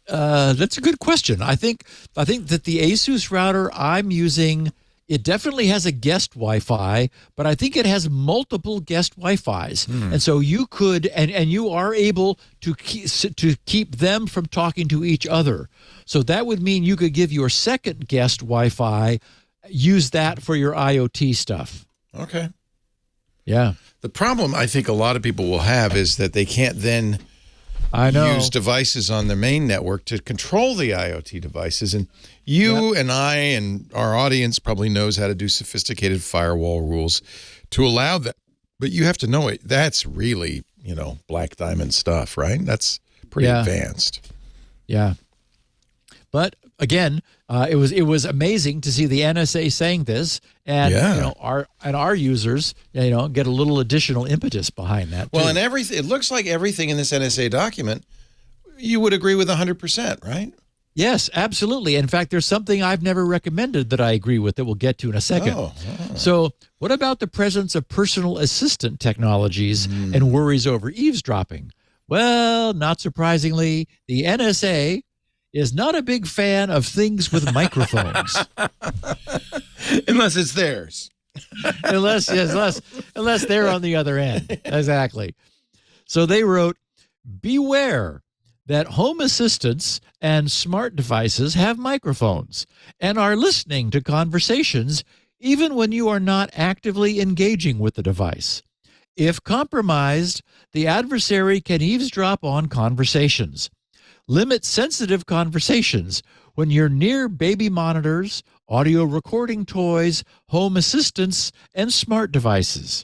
That's a good question. I think that the Asus router I'm using, it definitely has a guest Wi-Fi, but I think it has multiple guest Wi-Fis. And so you could, and you are able to keep them from talking to each other. So that would mean you could give your second guest Wi-Fi, use that for your IoT stuff. Okay. Yeah. The problem I think a lot of people will have is that they can't then use devices on their main network to control the IoT devices. And you and I and our audience probably knows how to do sophisticated firewall rules to allow that. But you have to know it. That's really, black diamond stuff, right? That's pretty advanced. Yeah. But again, it was amazing to see the NSA saying this, and our users get a little additional impetus behind that. Well, and it looks like everything in this NSA document you would agree with 100%, right? Yes, absolutely. In fact, there's something I've never recommended that I agree with that we'll get to in a second. So, what about the presence of personal assistant technologies and worries over eavesdropping? Well, not surprisingly, the NSA is not a big fan of things with microphones. Unless it's theirs. unless they're on the other end. Exactly. So they wrote, beware that home assistants and smart devices have microphones and are listening to conversations even when you are not actively engaging with the device. If compromised, the adversary can eavesdrop on conversations. Limit sensitive conversations when you're near baby monitors, audio recording toys, home assistants, and smart devices.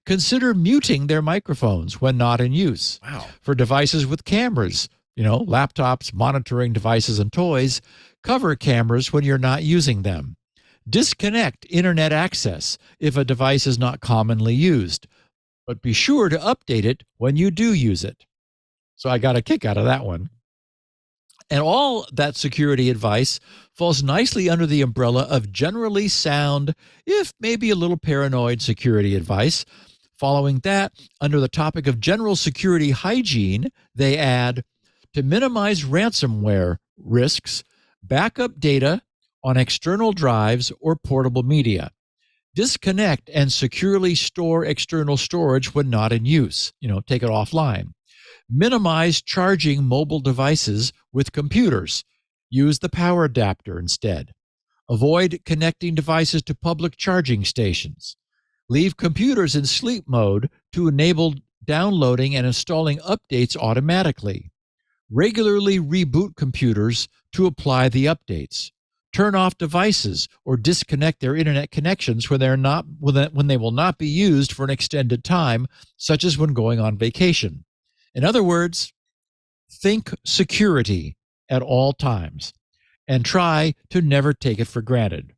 Consider muting their microphones when not in use. Wow. For devices with cameras, laptops, monitoring devices, and toys, cover cameras when you're not using them. Disconnect internet access if a device is not commonly used, but be sure to update it when you do use it. So I got a kick out of that one. And all that security advice falls nicely under the umbrella of generally sound, if maybe a little paranoid security advice. Following that, under the topic of general security hygiene, they add, to minimize ransomware risks, backup data on external drives or portable media. Disconnect and securely store external storage when not in use. Take it offline. Minimize charging mobile devices with computers. Use the power adapter instead. Avoid connecting devices to public charging stations. Leave computers in sleep mode to enable downloading and installing updates automatically. Regularly reboot computers to apply the updates. Turn off devices or disconnect their internet connections when they will not be used for an extended time, such as when going on vacation. In other words, think security at all times and try to never take it for granted.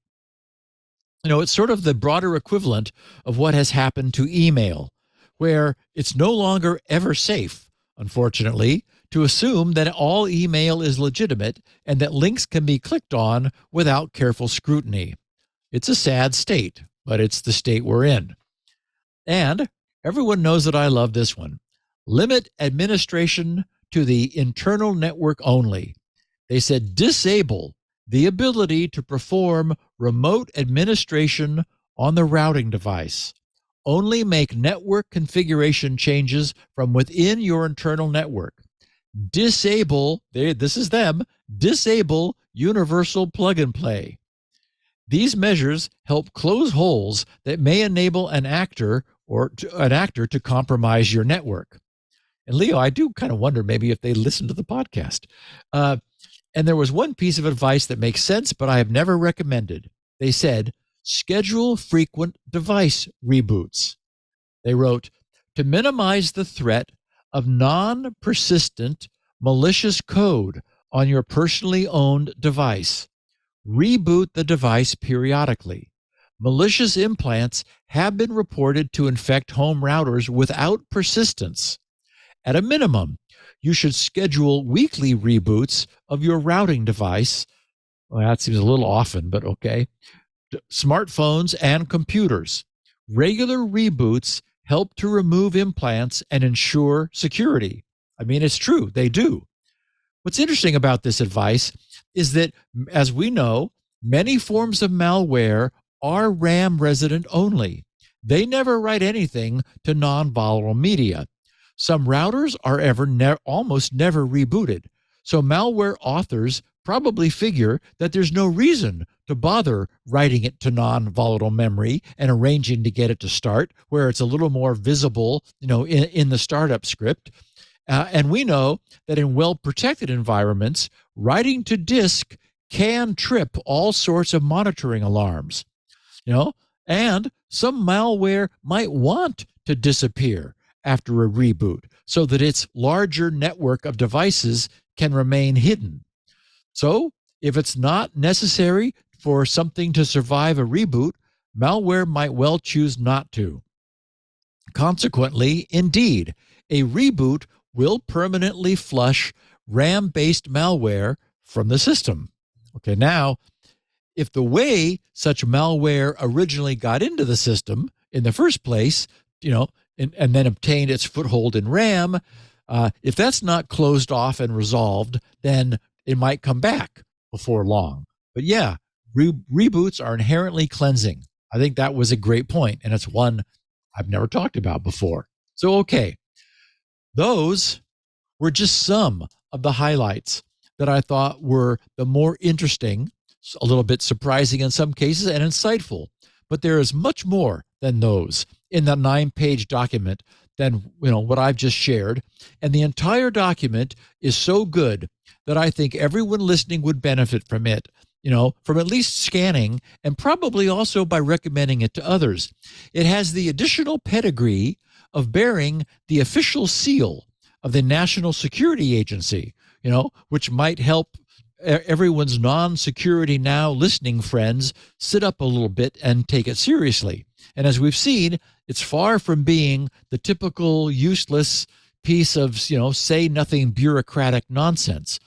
It's sort of the broader equivalent of what has happened to email, where it's no longer ever safe, unfortunately, to assume that all email is legitimate and that links can be clicked on without careful scrutiny. It's a sad state, but it's the state we're in. And everyone knows that I love this one. Limit administration to the internal network only. They said disable the ability to perform remote administration on the routing device. Only make network configuration changes from within your internal network. Disable, this is them, disable universal plug and play. These measures help close holes that may enable an actor to compromise your network. And Leo, I do kind of wonder maybe if they listen to the podcast. And there was one piece of advice that makes sense, but I have never recommended. They said, schedule frequent device reboots. They wrote, to minimize the threat of non-persistent malicious code on your personally owned device, reboot the device periodically. Malicious implants have been reported to infect home routers without persistence. At a minimum, you should schedule weekly reboots of your routing device. Well, that seems a little often, but okay. Smartphones and computers. Regular reboots help to remove implants and ensure security. I mean, it's true, they do. What's interesting about this advice is that, as we know, many forms of malware are RAM resident only. They never write anything to non-volatile media. Some routers are almost never rebooted. So malware authors probably figure that there's no reason to bother writing it to non-volatile memory and arranging to get it to start, where it's a little more visible, in the startup script. And we know that in well-protected environments, writing to disk can trip all sorts of monitoring alarms. And some malware might want to disappear after a reboot so that its larger network of devices can remain hidden. So if it's not necessary for something to survive a reboot, malware might well choose not to. Consequently, indeed, a reboot will permanently flush RAM-based malware from the system. Okay, now, if the way such malware originally got into the system in the first place, and then obtained its foothold in RAM, if that's not closed off and resolved, then it might come back before long. But yeah, reboots are inherently cleansing. I think that was a great point, and it's one I've never talked about before. So, okay, those were just some of the highlights that I thought were the more interesting, a little bit surprising in some cases, and insightful. But there is much more than those in the 9-page document than what I've just shared. And the entire document is so good that I think everyone listening would benefit from it, from at least scanning and probably also by recommending it to others. It has the additional pedigree of bearing the official seal of the National Security Agency, which might help everyone's non-security now listening friends sit up a little bit and take it seriously. And as we've seen, it's far from being the typical useless piece of, say nothing bureaucratic nonsense.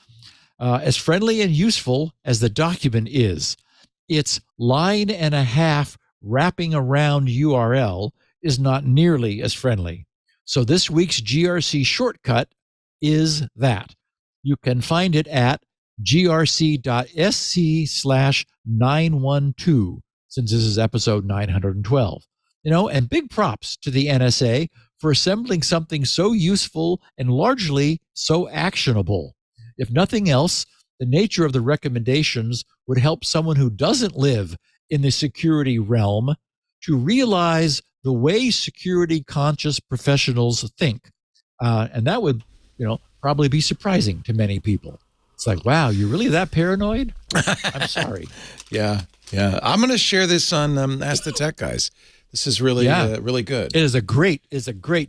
As friendly and useful as the document is, its line and a half wrapping around URL is not nearly as friendly. So this week's GRC shortcut is that. You can find it at grc.sc/912, since this is episode 912. And big props to the NSA for assembling something so useful and largely so actionable. If nothing else, the nature of the recommendations would help someone who doesn't live in the security realm to realize the way security conscious professionals think. And that would, probably be surprising to many people. It's like, wow, you're really that paranoid? I'm sorry. Yeah. I'm going to share this on Ask the Tech Guys. This is really, really good. It is a great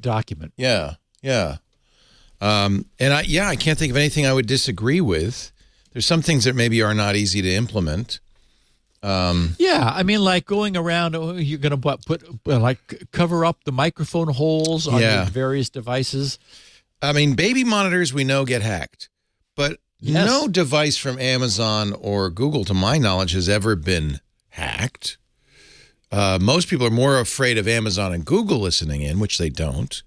document. Yeah. And I can't think of anything I would disagree with. There's some things that maybe are not easy to implement. I mean, like going around, you're going to put cover up the microphone holes on your various devices. I mean, baby monitors we know get hacked, but no device from Amazon or Google, to my knowledge, has ever been hacked. Most people are more afraid of Amazon and Google listening in, which they don't,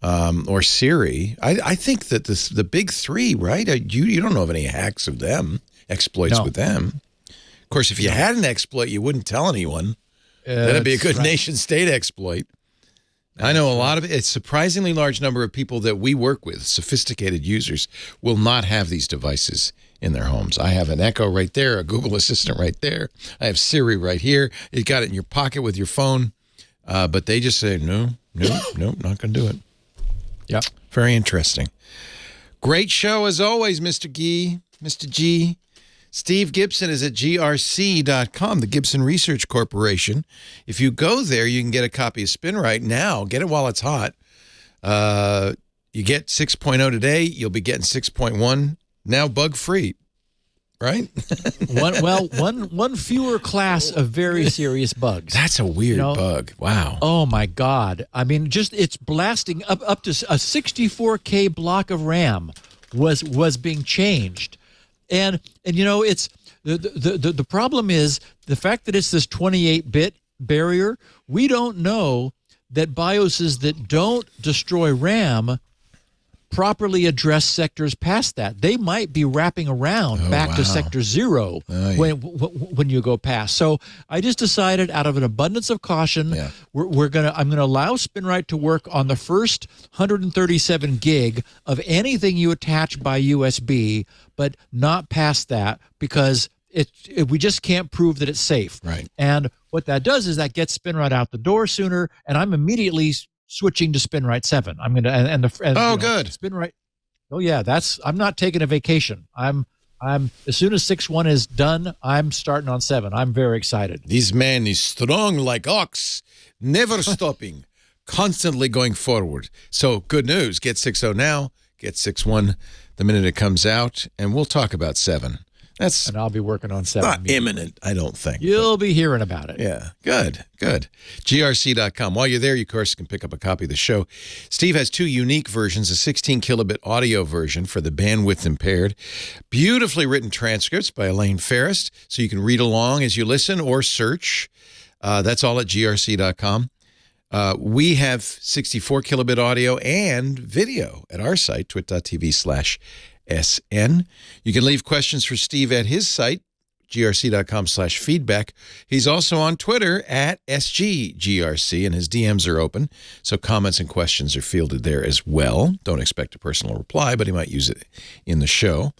or Siri. I think that the big three, right? You don't know of any hacks of them. exploits with them. Of course, if you had an exploit, you wouldn't tell anyone. That'd be a good nation-state exploit. I know a lot of it. It's a surprisingly large number of people that we work with, sophisticated users, will not have these devices in their homes. I have an Echo right there, a Google Assistant right there. I have Siri right here. You got it in your pocket with your phone. But they just say, no, not going to do it. Yeah. Very interesting. Great show as always, Mr. G. Steve Gibson is at grc.com, the Gibson Research Corporation. If you go there, you can get a copy of SpinRite now. Get it while it's hot. You get 6.0 today. You'll be getting 6.1 now, bug-free. Right? one fewer class of very serious bugs. That's a weird bug. Wow. Oh my God. I mean, it's blasting up to a 64K block of RAM was being changed. And it's the problem is the fact that it's this 28-bit barrier. We don't know that BIOSes that don't destroy RAM properly address sectors past that. They might be wrapping around back to sector 0 when you go past. So I just decided, out of an abundance of caution, I'm gonna allow SpinRite to work on the first 137 gig of anything you attach by USB, but not past that, because we just can't prove that it's safe. Right. And what that does is that gets SpinRite out the door sooner, and I'm immediately switching to SpinRite 7. I'm going to good. SpinRite. Oh yeah, I'm not taking a vacation. I'm as soon as 6.1 is done, I'm starting on 7. I'm very excited. This man is strong like ox, never stopping, constantly going forward. So good news, get 6.0 now, get 6.1 the minute it comes out, and we'll talk about 7. And I'll be working on 7. Not imminent, I don't think. You'll be hearing about it. Yeah, good. grc.com. While you're there, you, of course, can pick up a copy of the show. Steve has 2 unique versions, a 16-kilobit audio version for the bandwidth impaired, beautifully written transcripts by Elaine Ferris, so you can read along as you listen or search. That's all at grc.com. We have 64-kilobit audio and video at our site, twit.tv/SN. You can leave questions for Steve at his site, grc.com/feedback. He's also on Twitter at SGGRC, and his DMs are open, so comments and questions are fielded there as well. Don't expect a personal reply, but he might use it in the show.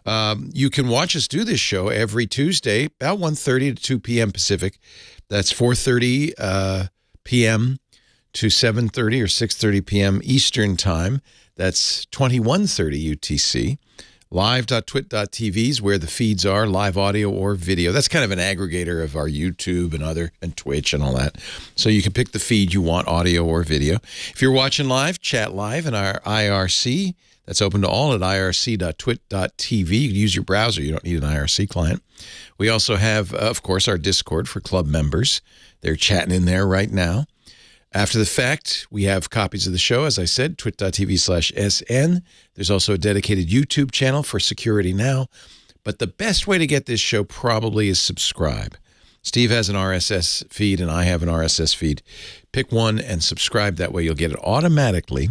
You can watch us do this show every Tuesday, about 1:30 to 2 p.m. Pacific. That's 4:30 p.m. to 7:30 or 6:30 p.m. Eastern Time. That's 21:30 UTC. Live.twit.tv is where the feeds are, live audio or video. That's kind of an aggregator of our YouTube and Twitch and all that. So you can pick the feed you want, audio or video. If you're watching live, chat live in our IRC. That's open to all at irc.twit.tv. You can use your browser. You don't need an IRC client. We also have, of course, our Discord for club members. They're chatting in there right now. After the fact, we have copies of the show, as I said, twit.tv/SN. There's also a dedicated YouTube channel for Security Now. But the best way to get this show probably is subscribe. Steve has an RSS feed, and I have an RSS feed. Pick one and subscribe. That way you'll get it automatically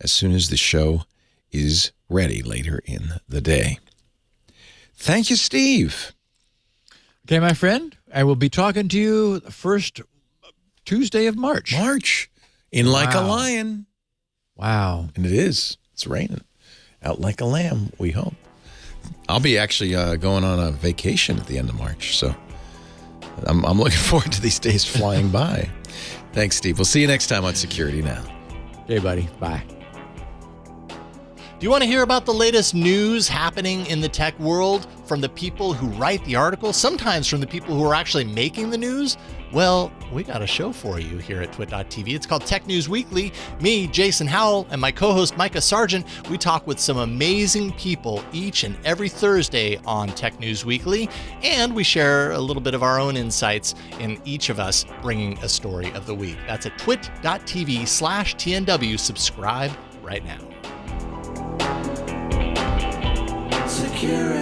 as soon as the show is ready later in the day. Thank you, Steve. Okay, my friend, I will be talking to you the first Tuesday of March. In like a lion. Wow. And it is. It's raining. Out like a lamb, we hope. I'll be actually going on a vacation at the end of March, so I'm looking forward to these days flying by. Thanks, Steve. We'll see you next time on Security Now. Okay, buddy. Bye. Do you want to hear about the latest news happening in the tech world from the people who write the articles, sometimes from the people who are actually making the news? Well, we got a show for you here at twit.tv. It's called Tech News Weekly. Me, Jason Howell, and my co-host Micah Sargent, we talk with some amazing people each and every Thursday on Tech News Weekly, and we share a little bit of our own insights in each of us bringing a story of the week. That's at twit.tv/TNW. Subscribe right now. Security.